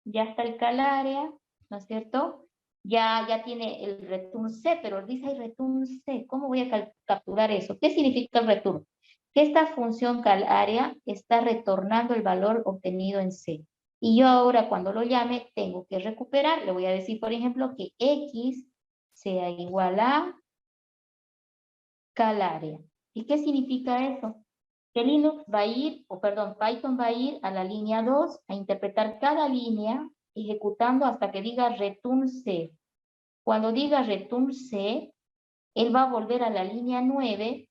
ya está el cal área, ¿no es cierto? Ya tiene el return C, pero dice ahí return C. ¿Cómo voy a capturar eso? ¿Qué significa el return? Que esta función cal área está retornando el valor obtenido en C. Y yo ahora cuando lo llame tengo que recuperar. Le voy a decir, por ejemplo, que X sea igual a cal área. ¿Y qué significa eso? Que Linux va a ir, Python va a ir a la línea 2 a interpretar cada línea ejecutando hasta que diga return C. Cuando diga return C, él va a volver a la línea 9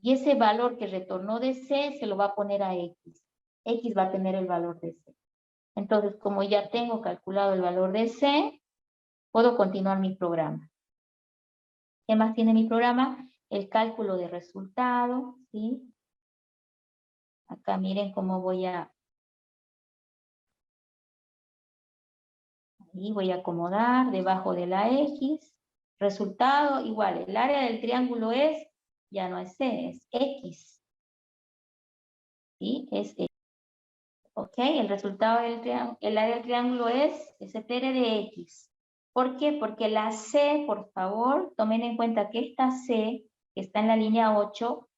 y ese valor que retornó de C se lo va a poner a X. X va a tener el valor de C. Entonces, como ya tengo calculado el valor de C, puedo continuar mi programa. ¿Qué más tiene mi programa? El cálculo de resultado, ¿sí? Acá miren cómo voy a acomodar debajo de la X. Resultado igual, el área del triángulo ya no es C, es X. ¿Sí? Es X. Ok, el resultado el área del triángulo es STR de X. ¿Por qué? Porque la C, por favor, tomen en cuenta que esta C, que está en la línea 8,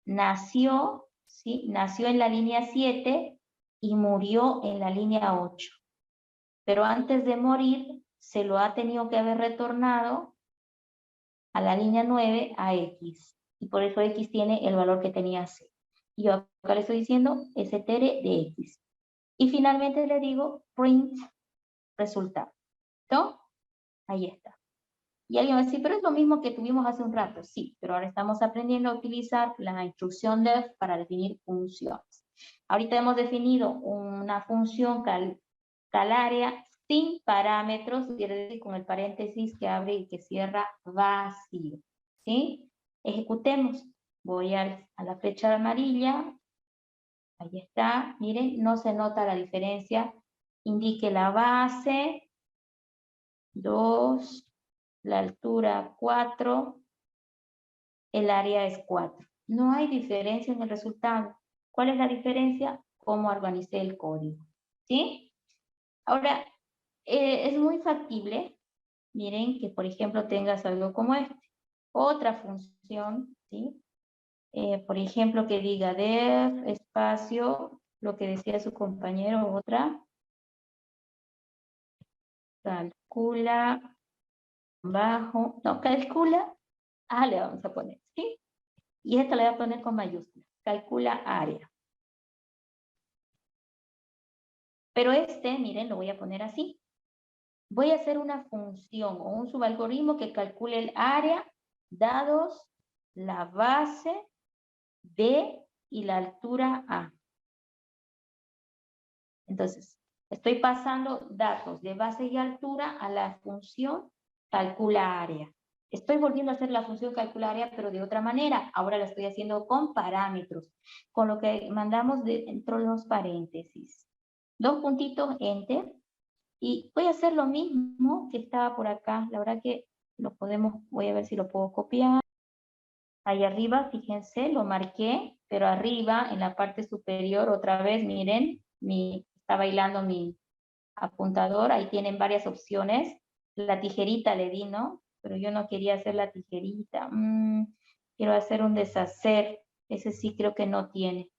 nació, ¿sí? Nació en la línea 7 y murió en la línea 8. Pero antes de morir, se lo ha tenido que haber retornado a la línea 9 a X. Y por eso X tiene el valor que tenía C. Y yo acá le estoy diciendo str de X. Y finalmente le digo print resultado. ¿No? Ahí está. Y alguien va a decir, pero es lo mismo que tuvimos hace un rato. Sí, pero ahora estamos aprendiendo a utilizar la instrucción def para definir funciones. Ahorita hemos definido una función cal área sin parámetros, quiere decir con el paréntesis que abre y que cierra vacío. ¿Sí? Ejecutemos. Voy a la flecha amarilla. Ahí está. Miren, no se nota la diferencia. Indique la base. 2. La altura 4. El área es 4. No hay diferencia en el resultado. ¿Cuál es la diferencia? Cómo organicé el código. ¿Sí? Ahora, es muy factible, miren, que por ejemplo tengas algo como este. Otra función, ¿sí? Por ejemplo, que diga def, espacio, lo que decía su compañero, otra. Calcula, bajo, no, calcula, le vamos a poner, ¿sí? Y esta le voy a poner con mayúsculas. Calcula área. Pero miren, lo voy a poner así. Voy a hacer una función o un subalgoritmo que calcule el área dados la base B y la altura A. Entonces, estoy pasando datos de base y altura a la función calcula área. Estoy volviendo a hacer la función calcula área, pero de otra manera. Ahora la estoy haciendo con parámetros, con lo que mandamos dentro de los paréntesis. 2 puntitos, enter. Y voy a hacer lo mismo que estaba por acá. La verdad que voy a ver si lo puedo copiar. Ahí arriba, fíjense, lo marqué, pero arriba, en la parte superior, otra vez, miren, está bailando mi apuntador. Ahí tienen varias opciones. La tijerita le di, ¿no? Pero yo no quería hacer la tijerita. Quiero hacer un deshacer. Ese sí creo que no tiene.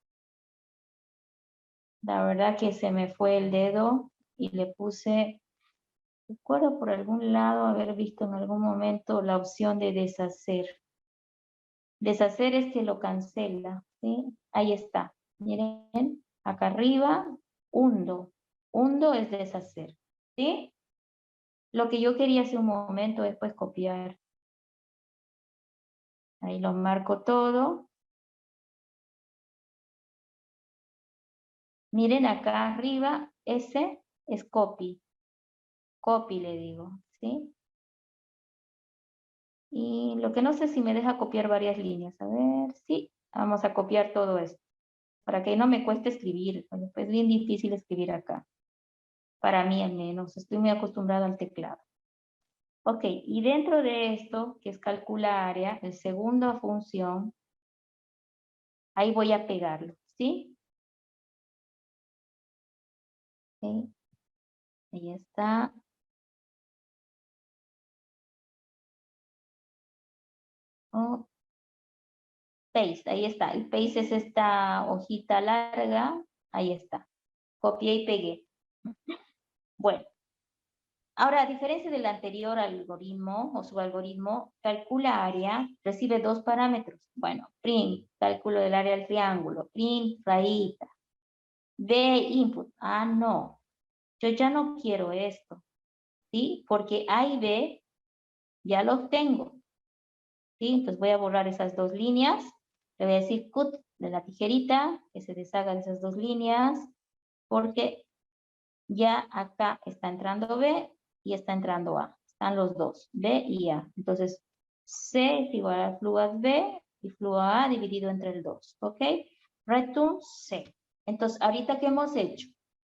La verdad que se me fue el dedo. y le puse, recuerdo por algún lado haber visto en algún momento la opción de deshacer. Deshacer es que lo cancela, ¿sí? Ahí está. Miren, acá arriba, hundo. Hundo es deshacer, ¿sí? Lo que yo quería hace un momento es pues copiar. Ahí lo marco todo. Miren acá arriba, ese es copy. Copy le digo, ¿sí? Y lo que no sé si me deja copiar varias líneas. A ver, sí, vamos a copiar todo esto. Para que no me cueste escribir. Bueno, pues bien difícil escribir acá. Para mí al menos, estoy muy acostumbrada al teclado. Ok, y dentro de esto, que es calcula área, el segunda función, ahí voy a pegarlo, ¿sí? Ok, ahí está. Oh, paste, ahí está. El paste es esta hojita larga, ahí está. Copié y pegué. Bueno, ahora, a diferencia del anterior algoritmo o subalgoritmo, calcula área recibe dos parámetros. Bueno, print, cálculo del área del triángulo, print, rayita. B, input. Ah, no. Yo ya no quiero esto, ¿sí? Porque A y B ya los tengo, ¿sí? Entonces voy a borrar esas dos líneas. Le voy a decir cut de la tijerita, que se deshagan esas dos líneas, porque ya acá está entrando B y está entrando A. Están los dos, B y A. Entonces, C es igual a fluas B y flua A dividido entre el 2, ¿ok? Return C. Entonces, ahorita, ¿qué hemos hecho?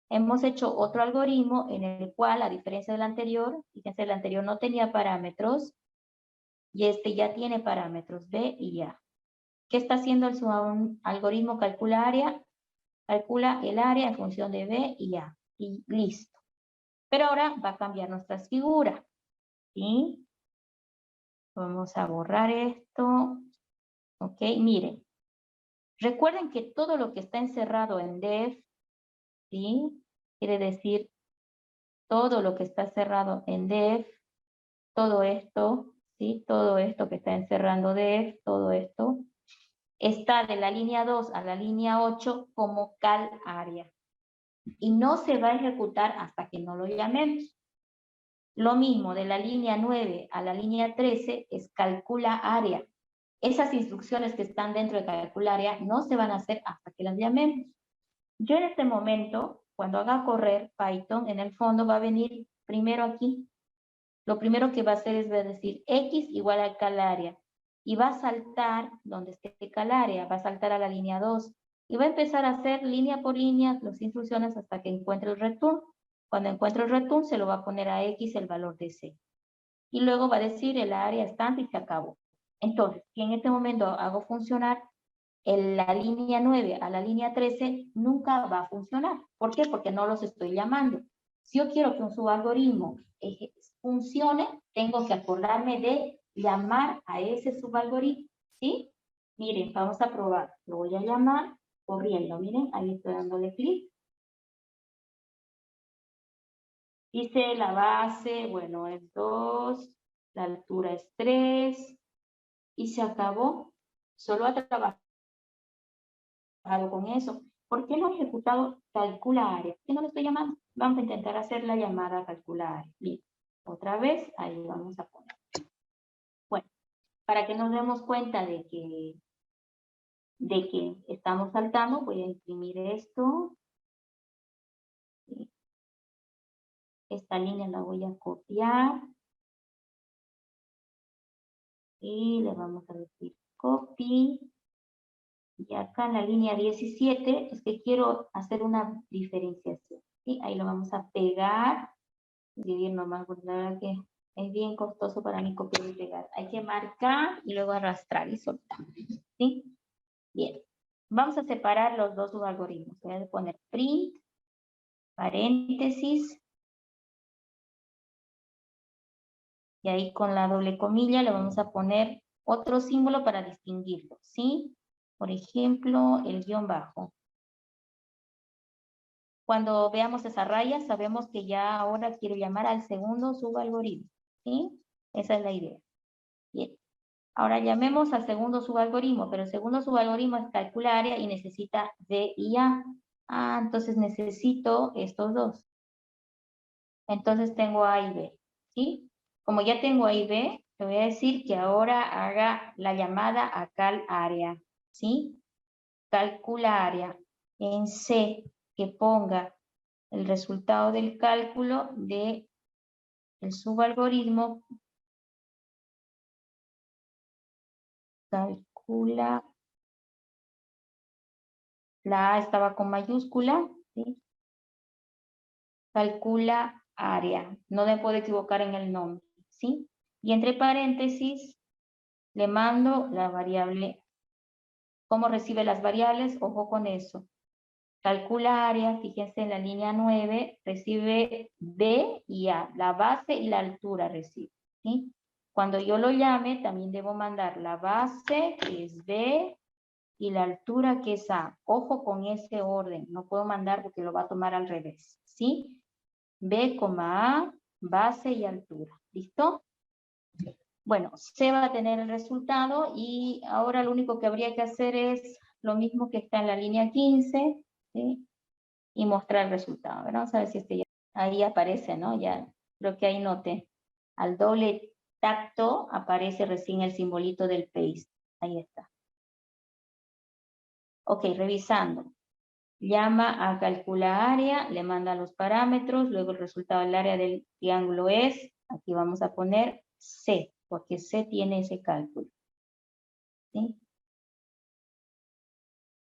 Hemos hecho otro algoritmo en el cual, a diferencia del anterior, fíjense, el anterior no tenía parámetros y este ya tiene parámetros B y A. ¿Qué está haciendo el algoritmo calcula área? Calcula el área en función de B y A. Y listo. Pero ahora va a cambiar nuestra figura. ¿Sí? Vamos a borrar esto. Ok, miren. Recuerden que todo lo que está encerrado en def, ¿sí? Quiere decir todo lo que está cerrado en def, todo esto, ¿sí? Todo esto que está encerrando def, todo esto, está de la línea 2 a la línea 8 como cal área. Y no se va a ejecutar hasta que no lo llamemos. Lo mismo de la línea 9 a la línea 13 es calcula área. Esas instrucciones que están dentro de calcula área no se van a hacer hasta que las llamemos. Yo en este momento, cuando haga correr Python, en el fondo va a venir primero aquí. Lo primero que va a hacer es va a decir X igual a cal área. Y va a saltar donde esté cal área, va a saltar a la línea 2. Y va a empezar a hacer línea por línea las instrucciones hasta que encuentre el return. Cuando encuentre el return, se lo va a poner a X el valor de C. Y luego va a decir el área estándar y se acabó. Entonces, si en este momento hago funcionar la línea 9 a la línea 13, nunca va a funcionar. ¿Por qué? Porque no los estoy llamando. Si yo quiero que un subalgoritmo funcione, tengo que acordarme de llamar a ese subalgoritmo. ¿Sí? Miren, vamos a probar. Lo voy a llamar corriendo. Miren, ahí estoy dándole clic. Dice la base, bueno, es 2, la altura es 3, y se acabó. Solo ha trabajado con eso. ¿Por qué no he ejecutado calcula área? ¿Por qué no lo estoy llamando? Vamos a intentar hacer la llamada a calcula área. Listo. Otra vez, ahí vamos a poner. Bueno, para que nos demos cuenta de que estamos saltando, voy a imprimir esto. Esta línea la voy a copiar. Y le vamos a decir copy. Y acá en la línea 17 es que quiero hacer una diferenciación. ¿Sí? Ahí lo vamos a pegar. Dividir nomás, porque la verdad que es bien costoso para mí copiar y pegar. Hay que marcar y luego arrastrar y soltar. ¿Sí? Bien. Vamos a separar los dos subalgoritmos. Voy a poner print, paréntesis. Y ahí con la doble comilla le vamos a poner otro símbolo para distinguirlo. ¿Sí? Por ejemplo, el guión bajo. Cuando veamos esa raya, sabemos que ya ahora quiero llamar al segundo subalgoritmo, ¿sí? Esa es la idea. Bien. Ahora llamemos al segundo subalgoritmo, pero el segundo subalgoritmo es calcula área y necesita B y A. Ah, entonces necesito estos dos. Entonces tengo A y B, ¿sí? Como ya tengo A y B, le voy a decir que ahora haga la llamada a cal área, ¿sí? Calcula área. En C, que ponga el resultado del cálculo de el subalgoritmo. Calcula. La A estaba con mayúscula, ¿sí? Calcula área. No me puedo equivocar en el nombre, ¿sí? Y entre paréntesis le mando la variable. ¿Cómo recibe las variables? Ojo con eso. Calcula área, fíjense en la línea 9, recibe B y A. La base y la altura recibe, ¿sí? Cuando yo lo llame, también debo mandar la base, que es B, y la altura, que es A. Ojo con ese orden. No puedo mandar porque lo va a tomar al revés, ¿sí? B, A, base y altura. ¿Listo? Bueno, C va a tener el resultado y ahora lo único que habría que hacer es lo mismo que está en la línea 15, ¿sí? Y mostrar el resultado. Vamos a ver si este ya, ahí aparece, ¿no? Ya creo que ahí noté. Al doble tacto aparece recién el simbolito del paste. Ahí está. Ok, revisando. Llama a calcula área, le manda los parámetros, luego el resultado del área del triángulo es, aquí vamos a poner C, porque C tiene ese cálculo. ¿Sí?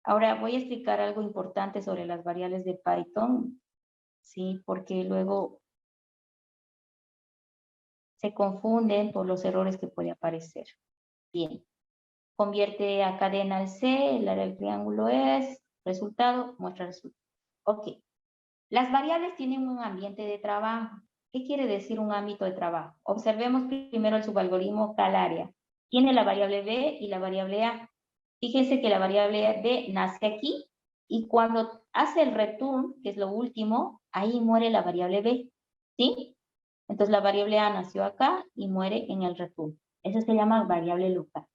Ahora voy a explicar algo importante sobre las variables de Python, ¿sí? Porque luego se confunden por los errores que puede aparecer. Bien. Convierte a cadena al C, el área del triángulo es, resultado, muestra resultado. Ok. Las variables tienen un ambiente de trabajo. ¿Qué quiere decir un ámbito de trabajo? Observemos primero el subalgoritmo cal área. Tiene la variable B y la variable A. Fíjense que la variable B nace aquí y cuando hace el return, que es lo último, ahí muere la variable B. ¿Sí? Entonces la variable A nació acá y muere en el return. Eso se llama variable local.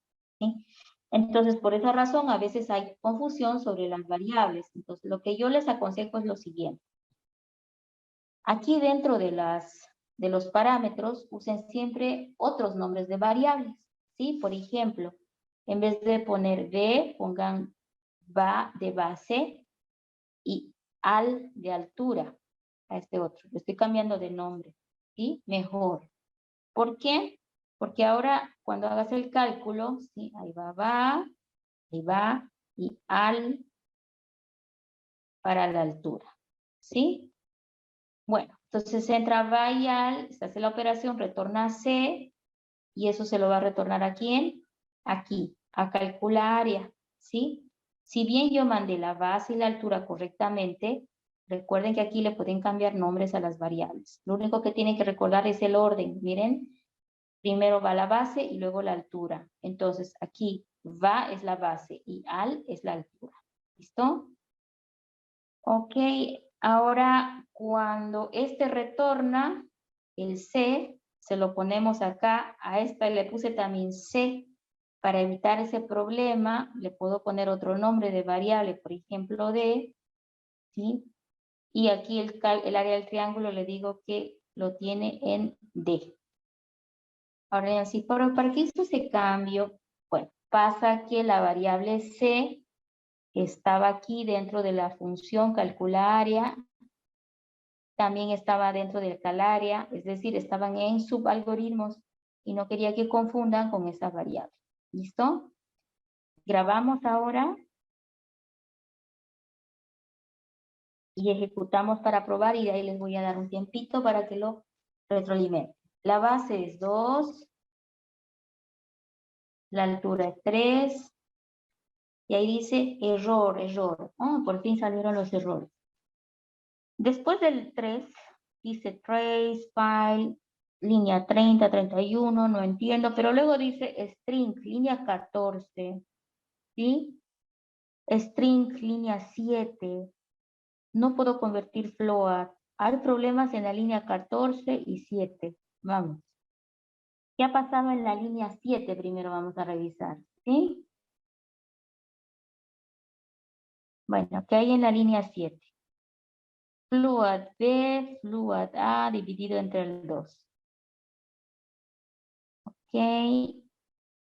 ¿Sí? Entonces, por esa razón, a veces hay confusión sobre las variables. Entonces, lo que yo les aconsejo es lo siguiente. Aquí dentro de los parámetros, usen siempre otros nombres de variables, ¿sí? Por ejemplo, en vez de poner B, pongan va de base y al de altura a este otro. Le estoy cambiando de nombre, ¿sí? Mejor. ¿Por qué? Porque ahora cuando hagas el cálculo, ¿sí? Ahí va, y al para la altura, ¿sí? Bueno, entonces entra va y al, se hace la operación, retorna C, y eso se lo va a retornar ¿a quién? Aquí, a calcular área, ¿sí? Si bien yo mandé la base y la altura correctamente, recuerden que aquí le pueden cambiar nombres a las variables. Lo único que tienen que recordar es el orden. Miren, primero va la base y luego la altura. Entonces, aquí va es la base y al es la altura. ¿Listo? Ok, ahora cuando este retorna, el C, se lo ponemos acá, a esta le puse también C, para evitar ese problema, le puedo poner otro nombre de variable, por ejemplo D, ¿sí? Y aquí el área del triángulo le digo que lo tiene en D. Ahora, si para que hizo ese cambio, bueno, pasa que la variable C estaba aquí dentro de la función calcula área, también estaba dentro del calaria, es decir, estaban en subalgoritmos y no quería que confundan con esa variable. ¿Listo? Grabamos ahora y ejecutamos para probar y de ahí les voy a dar un tiempito para que lo retroalimenten. La base es 2, la altura es 3 y ahí dice error, error. Oh, por fin salieron los errores. Después del 3 dice trace, file, línea 30, 31, no entiendo, pero luego dice string, línea 14, ¿sí? String, línea 7. no puedo convertir float. Hay problemas en la línea 14 y 7. Vamos. ¿Qué ha pasado en la línea 7? Primero vamos a revisar. ¿Sí? Bueno, ¿qué hay en la línea 7? Float B, float A dividido entre el 2. Ok.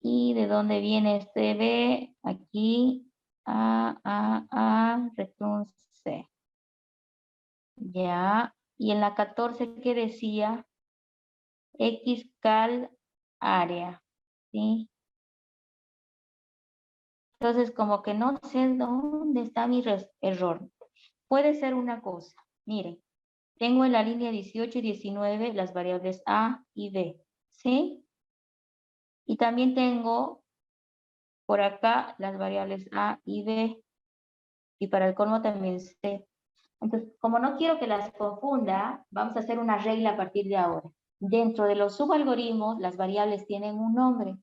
¿Y de dónde viene este B? Aquí. A, return C. Ya. Y en la 14, ¿qué decía? X cal área. ¿Sí? Entonces, como que no sé dónde está mi error. Puede ser una cosa. Miren, tengo en la línea 18 y 19 las variables A y B. ¿Sí? Y también tengo por acá las variables A y B. Y para el colmo también C. Entonces, como no quiero que las confunda, vamos a hacer una regla a partir de ahora. Dentro de los subalgoritmos, las variables tienen un nombre.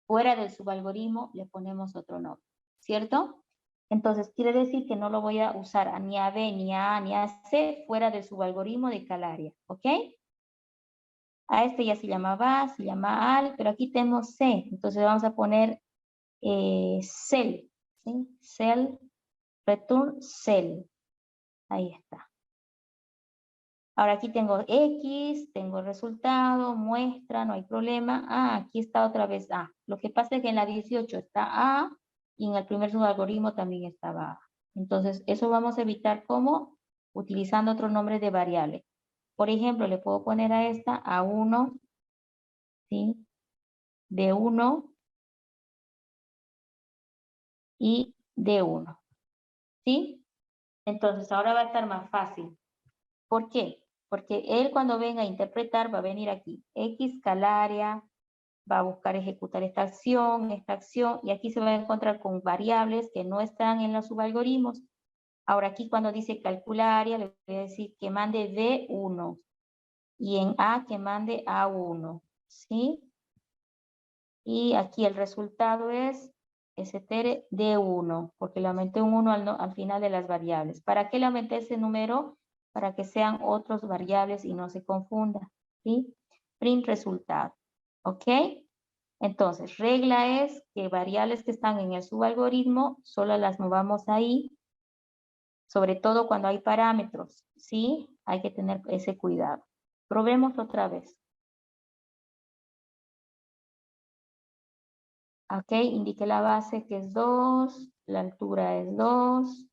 Fuera del subalgoritmo, le ponemos otro nombre. ¿Cierto? Entonces, quiere decir que no lo voy a usar ni a B, ni a A, ni a C fuera del subalgoritmo de calaria. ¿Ok? A este ya se llama VA, se llama AL, pero aquí tenemos C. Entonces, vamos a poner cell. ¿Sí? Cell, return cell. Ahí está. Ahora aquí tengo X, tengo el resultado, muestra, no hay problema. Ah, aquí está otra vez A. Lo que pasa es que en la 18 está A y en el primer subalgoritmo también estaba A. Entonces, eso vamos a evitar como utilizando otro nombre de variable. Por ejemplo, le puedo poner a esta A1, ¿sí? B1 y D1, ¿sí? Entonces, ahora va a estar más fácil. ¿Por qué? Porque él cuando venga a interpretar va a venir aquí. X calaria, va a buscar ejecutar esta acción, y aquí se va a encontrar con variables que no están en los subalgoritmos. Ahora aquí cuando dice calcularia, le voy a decir que mande B1 y en A que mande A1, ¿sí? Y aquí el resultado es STR D1, porque le aumenté un 1 al final de las variables. ¿Para qué le aumenté ese número? Para que sean otras variables y no se confunda, ¿sí? Print resultado, ¿ok? Entonces, regla es que variables que están en el subalgoritmo, solo las movamos ahí, sobre todo cuando hay parámetros, ¿sí? Hay que tener ese cuidado. Probemos otra vez. Ok, indique la base que es 2, la altura es 2,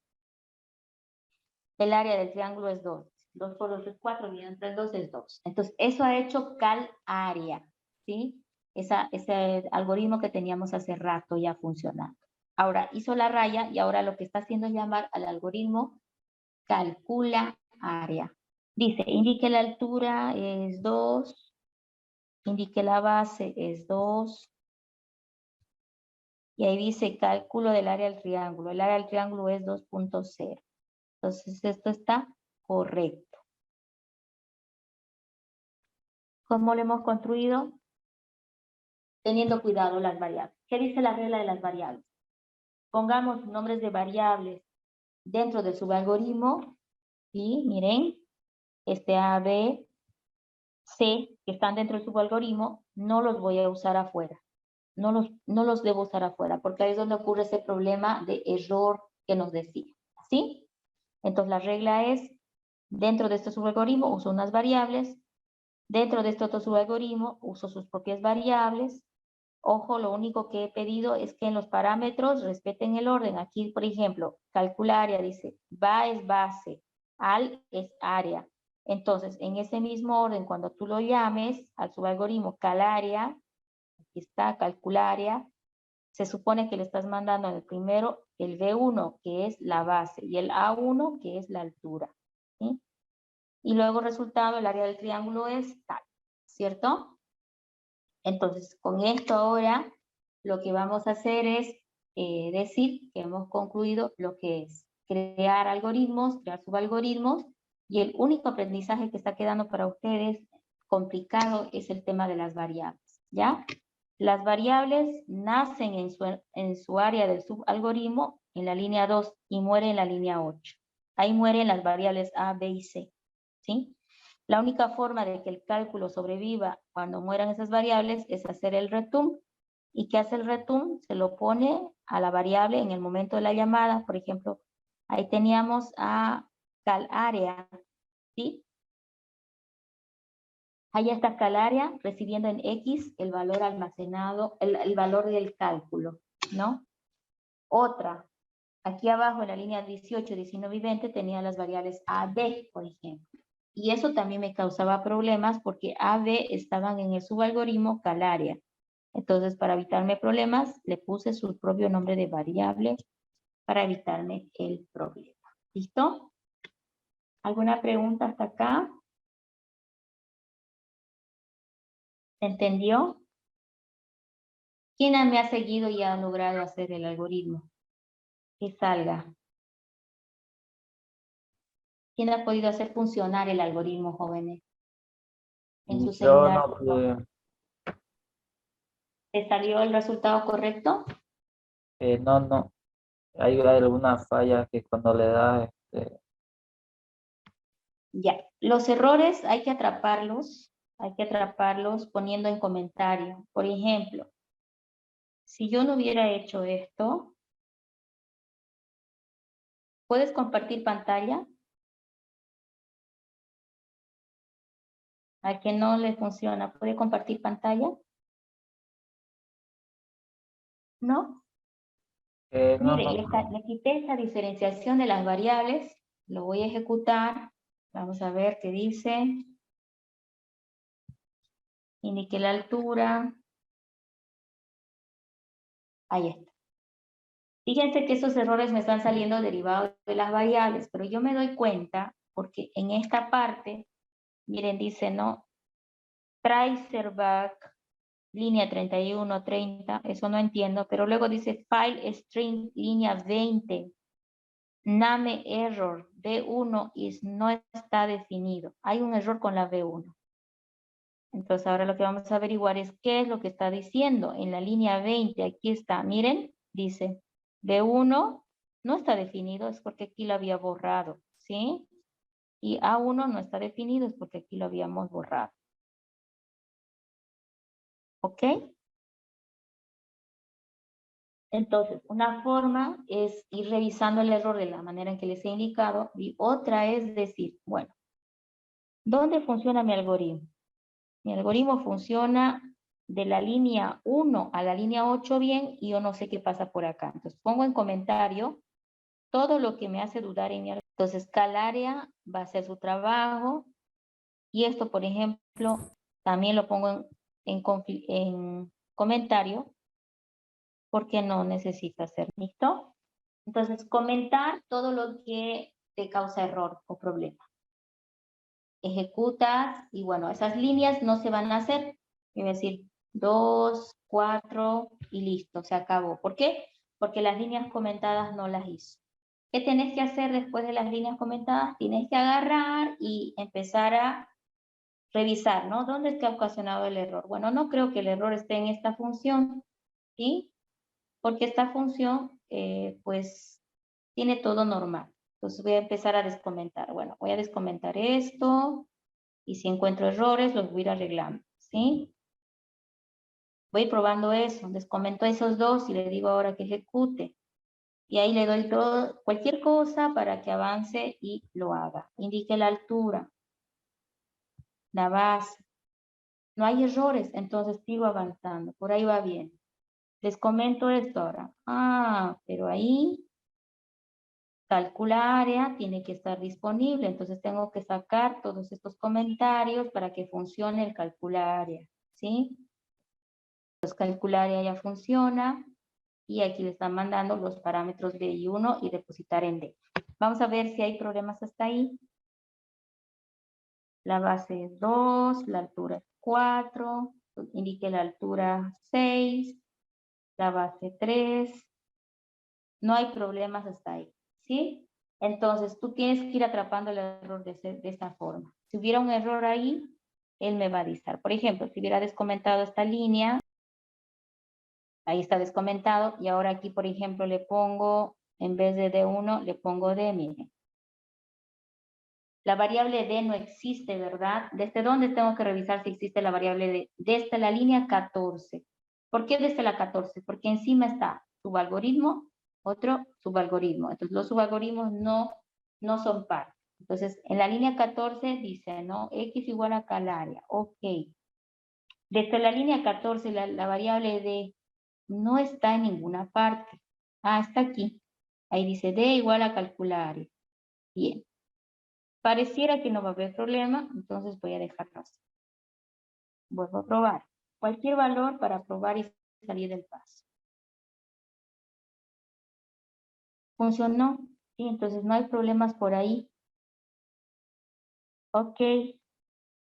el área del triángulo es 2. 2 por 2 es 4, y entre 2 es 2. Entonces, eso ha hecho cal área, ¿sí? Ese algoritmo que teníamos hace rato ya funcionando. Ahora hizo la raya y ahora lo que está haciendo es llamar al algoritmo calcula área. Dice, indique la altura es 2, indique la base es 2, y ahí dice cálculo del área del triángulo. El área del triángulo es 2.0. Entonces esto está correcto. ¿Cómo lo hemos construido? Teniendo cuidado las variables. ¿Qué dice la regla de las variables? Pongamos nombres de variables dentro del subalgoritmo. Y miren, A, B, C, que están dentro del subalgoritmo, no los voy a usar afuera. No los debo usar afuera, porque ahí es donde ocurre ese problema de error que nos decía. ¿Sí? Entonces la regla es, dentro de este subalgoritmo uso unas variables, dentro de este otro subalgoritmo uso sus propias variables. Ojo, lo único que he pedido es que en los parámetros respeten el orden. Aquí, por ejemplo, calcularia dice, va es base, al es área. Entonces, en ese mismo orden, cuando tú lo llames al subalgoritmo calaria, aquí está calcularia, se supone que le estás mandando en el primero el B1, que es la base, y el A1, que es la altura, ¿sí? Y luego resultado, el área del triángulo es tal, ¿cierto? Entonces, con esto ahora, lo que vamos a hacer es decir que hemos concluido lo que es crear algoritmos, crear subalgoritmos, y el único aprendizaje que está quedando para ustedes complicado es el tema de las variables, ¿ya? Las variables nacen en su área del subalgoritmo en la línea 2 y mueren en la línea 8. Ahí mueren las variables A, B y C, ¿sí? La única forma de que el cálculo sobreviva cuando mueran esas variables es hacer el return. ¿Y qué hace el return? Se lo pone a la variable en el momento de la llamada. Por ejemplo, ahí teníamos a calArea, ¿sí? Ahí está calArea recibiendo en X el valor almacenado, el valor del cálculo, ¿no? Otra, aquí abajo en la línea 18, 19 y 20 tenía las variables A, B, por ejemplo. Y eso también me causaba problemas porque A, B estaban en el subalgoritmo calArea. Entonces, para evitarme problemas, le puse su propio nombre de variable para evitarme el problema. ¿Listo? ¿Alguna pregunta hasta acá? ¿Se entendió? ¿Quién me ha seguido y ha logrado hacer el algoritmo? Que salga. ¿Quién ha podido hacer funcionar el algoritmo, jóvenes? En su Yo celular. no pude, ¿Te salió el resultado correcto? no. Hay alguna falla que cuando le da, Ya. Los errores hay que atraparlos poniendo en comentario. Por ejemplo, si yo no hubiera hecho esto, ¿puedes compartir pantalla? ¿A que no le funciona? ¿Puede compartir pantalla? ¿No? no, Miren, le quité esa diferenciación de las variables. Lo voy a ejecutar. Vamos a ver qué dice. Indique la altura. Ahí está. Fíjense que esos errores me están saliendo derivados de las variables, pero yo me doy cuenta porque en esta parte, miren, dice, ¿no? Tracerback, línea 31, 30, eso no entiendo, pero luego dice file string, línea 20, name error, B1 no está definido. Hay un error con la B1. Entonces ahora lo que vamos a averiguar es qué es lo que está diciendo. En la línea 20, aquí está, miren, dice B1 no está definido, es porque aquí lo había borrado, ¿sí? Y A1 no está definido, es porque aquí lo habíamos borrado. ¿Ok? Entonces, una forma es ir revisando el error de la manera en que les he indicado y otra es decir, bueno, ¿dónde funciona mi algoritmo? Mi algoritmo funciona de la línea 1 a la línea 8 bien y yo no sé qué pasa por acá. Entonces pongo en comentario todo lo que me hace dudar en mi algoritmo. Entonces calArea va a hacer su trabajo y esto, por ejemplo, también lo pongo en comentario porque no necesita ser listo. Entonces comentar todo lo que te causa error o problema. Ejecutas y bueno, esas líneas no se van a hacer. Es decir, 2, 4 y listo, se acabó. ¿Por qué? Porque las líneas comentadas no las hizo. ¿Qué tenés que hacer después de las líneas comentadas? Tienes que agarrar y empezar a revisar, ¿no? ¿Dónde está ocasionado el error? Bueno, no creo que el error esté en esta función, ¿sí? Porque esta función, pues, tiene todo normal. Entonces voy a empezar a descomentar. Bueno, voy a descomentar esto y si encuentro errores los voy a ir arreglando, ¿sí? Voy probando eso, descomento esos dos y le digo ahora que ejecute. Y ahí le doy todo, cualquier cosa para que avance y lo haga. Indique la altura, la base. No hay errores, entonces sigo avanzando. Por ahí va bien. Les comento esto ahora. Ah, pero ahí calcula área tiene que estar disponible. Entonces tengo que sacar todos estos comentarios para que funcione el calcula área. ¿Sí? Pues calcula área ya funciona. Y aquí le están mandando los parámetros de I1 y depositar en D. Vamos a ver si hay problemas hasta ahí. La base es 2, la altura es 4, indique la altura 6, la base 3. No hay problemas hasta ahí, ¿sí? Entonces, tú tienes que ir atrapando el error de esta forma. Si hubiera un error ahí, él me va a avisar. Por ejemplo, si hubiera descomentado esta línea, ahí está descomentado, y ahora aquí, por ejemplo, le pongo, en vez de D1, le pongo D, miren. La variable D no existe, ¿verdad? ¿Desde dónde tengo que revisar si existe la variable D? Desde la línea 14. ¿Por qué desde la 14? Porque encima está subalgoritmo, otro subalgoritmo. Entonces los subalgoritmos no son par. Entonces en la línea 14 dice, ¿no? X igual a calaria. Ok. Desde la línea 14 la variable D no está en ninguna parte. Ah, está aquí. Ahí dice D igual a calcularia. Bien. Pareciera que no va a haber problema, entonces voy a dejarlo así. Vuelvo a probar. Cualquier valor para probar y salir del paso. ¿Funcionó? Sí, entonces no hay problemas por ahí. Ok.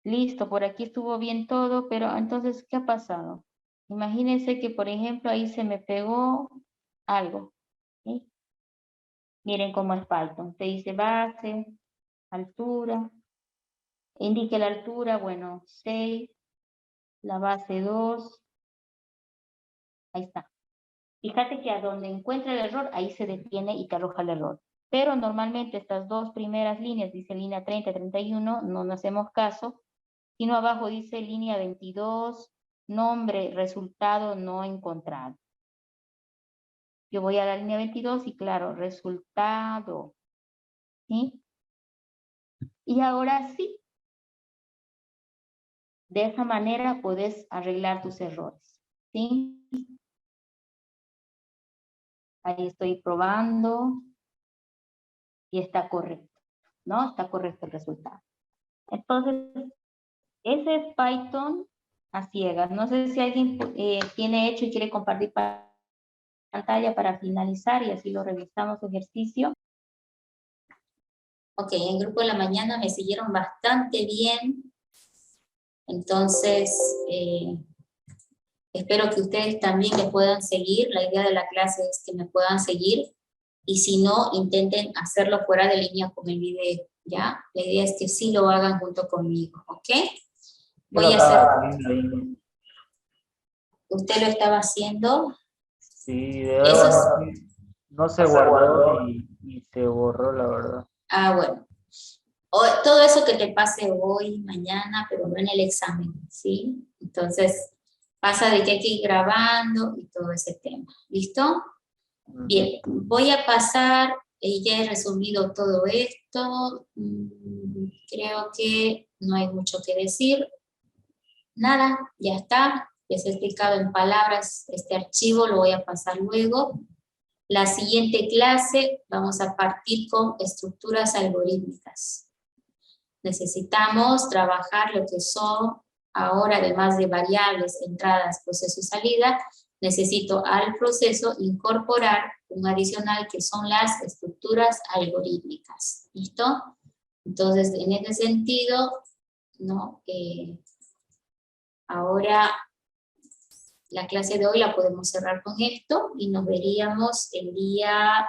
Listo, por aquí estuvo bien todo, pero entonces, ¿qué ha pasado? Imagínense que, por ejemplo, ahí se me pegó algo. ¿Sí? Miren cómo es Python. Te dice base, altura. Indique la altura, bueno, 6. La base 2. Ahí está. Fíjate que a donde encuentra el error, ahí se detiene y te arroja el error. Pero normalmente estas dos primeras líneas, dice línea 30 y 31, no nos hacemos caso, sino abajo dice línea 22, nombre, resultado no encontrado. Yo voy a la línea 22 y claro, resultado. ¿Sí? Y ahora sí. De esa manera puedes arreglar tus errores. ¿Sí? Ahí estoy probando. Y está correcto, ¿no? Está correcto el resultado. Entonces, ese es Python a ciegas. No sé si alguien tiene hecho y quiere compartir pantalla para finalizar y así lo revisamos ejercicio. Ok, en grupo de la mañana me siguieron bastante bien. Entonces, espero que ustedes también me puedan seguir. La idea de la clase es que me puedan seguir. Y si no, intenten hacerlo fuera de línea con el video, ¿ya? La idea es que sí lo hagan junto conmigo, ¿ok? Voy a hacer... ¿Usted lo estaba haciendo? Sí, de Eso verdad, es... no se guardó y se borró, la verdad. Ah, bueno. Todo eso que te pase hoy, mañana, pero no en el examen, ¿sí? Entonces, pasa de que hay que ir grabando y todo ese tema. ¿Listo? Bien, voy a pasar, ya he resumido todo esto, creo que no hay mucho que decir, nada, ya está, les he explicado en palabras este archivo, lo voy a pasar luego. La siguiente clase vamos a partir con estructuras algorítmicas. Necesitamos trabajar lo que son, ahora además de variables, entradas, proceso y salida, necesito al proceso incorporar un adicional que son las estructuras algorítmicas. ¿Listo? Entonces, en este sentido, ¿no? Ahora la clase de hoy la podemos cerrar con esto y nos veríamos el día,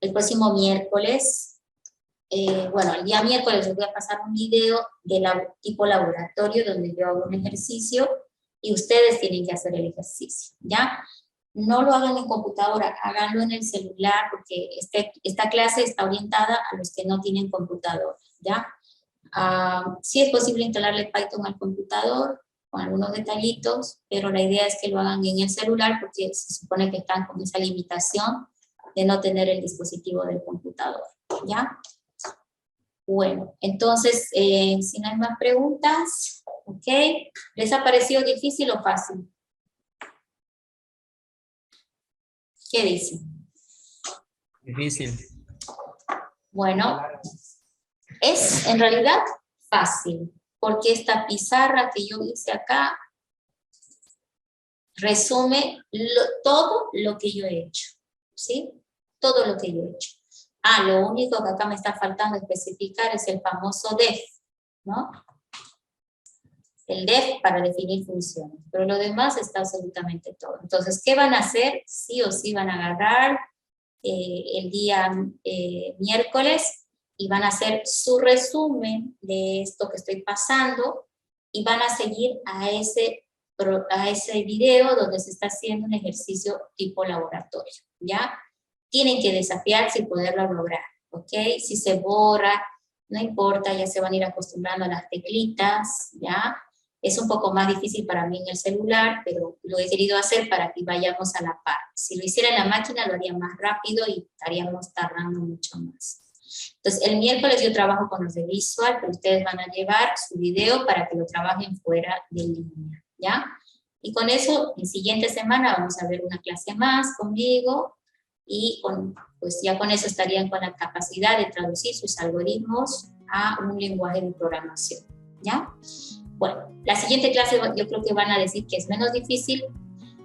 el próximo miércoles. Bueno, el día miércoles les voy a pasar un video de tipo laboratorio donde yo hago un ejercicio y ustedes tienen que hacer el ejercicio, ¿ya? No lo hagan en computadora, háganlo en el celular porque esta clase está orientada a los que no tienen computador, ¿ya? Sí es posible instalarle Python al computador con algunos detallitos, pero la idea es que lo hagan en el celular porque se supone que están con esa limitación de no tener el dispositivo del computador, ¿ya? Bueno, entonces, si no hay más preguntas, ¿ok? ¿Les ha parecido difícil o fácil? ¿Qué dicen? Difícil. Bueno, es en realidad fácil, porque esta pizarra que yo hice acá resume todo lo que yo he hecho, ¿sí? Todo lo que yo he hecho. Lo único que acá me está faltando especificar es el famoso def, ¿no? El def para definir funciones, pero lo demás está absolutamente todo. Entonces, ¿qué van a hacer? Sí o sí van a agarrar el día miércoles y van a hacer su resumen de esto que estoy pasando y van a seguir a ese video donde se está haciendo un ejercicio tipo laboratorio, ¿ya? Tienen que desafiarse y poderlo lograr, ¿ok? Si se borra, no importa, ya se van a ir acostumbrando a las teclitas, ¿ya? Es un poco más difícil para mí en el celular, pero lo he querido hacer para que vayamos a la par. Si lo hiciera en la máquina, lo haría más rápido y estaríamos tardando mucho más. Entonces, el miércoles yo trabajo con los de visual, pero ustedes van a llevar su video para que lo trabajen fuera de línea, ¿ya? Y con eso, en siguiente semana vamos a ver una clase más conmigo y pues ya con eso estarían con la capacidad de traducir sus algoritmos a un lenguaje de programación, ¿ya? Bueno, la siguiente clase yo creo que van a decir que es menos difícil.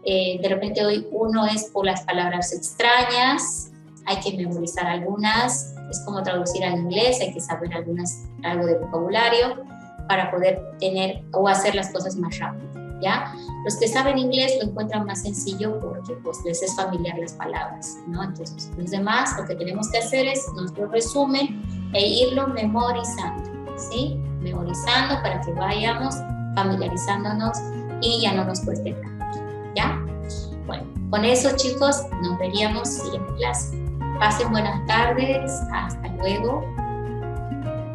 De repente hoy uno es por las palabras extrañas, hay que memorizar algunas, es como traducir al inglés, hay que saber algo de vocabulario para poder tener o hacer las cosas más rápido, ¿ya? Los que saben inglés lo encuentran más sencillo porque pues les es familiar las palabras, ¿no? Entonces, los demás lo que tenemos que hacer es nuestro resumen e irlo memorizando, ¿sí? Memorizando para que vayamos familiarizándonos y ya no nos cueste tanto, ¿ya? Bueno, con eso, chicos, nos veríamos en la siguiente clase. Pasen buenas tardes, hasta luego.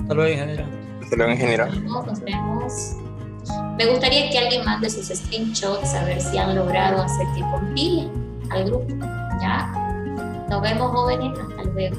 Hasta luego, ingeniero. Hasta luego, ingeniero. Nos vemos. Me gustaría que alguien mande sus screenshots a ver si han logrado hacer que compilen al grupo, ¿ya? Nos vemos, jóvenes, hasta luego.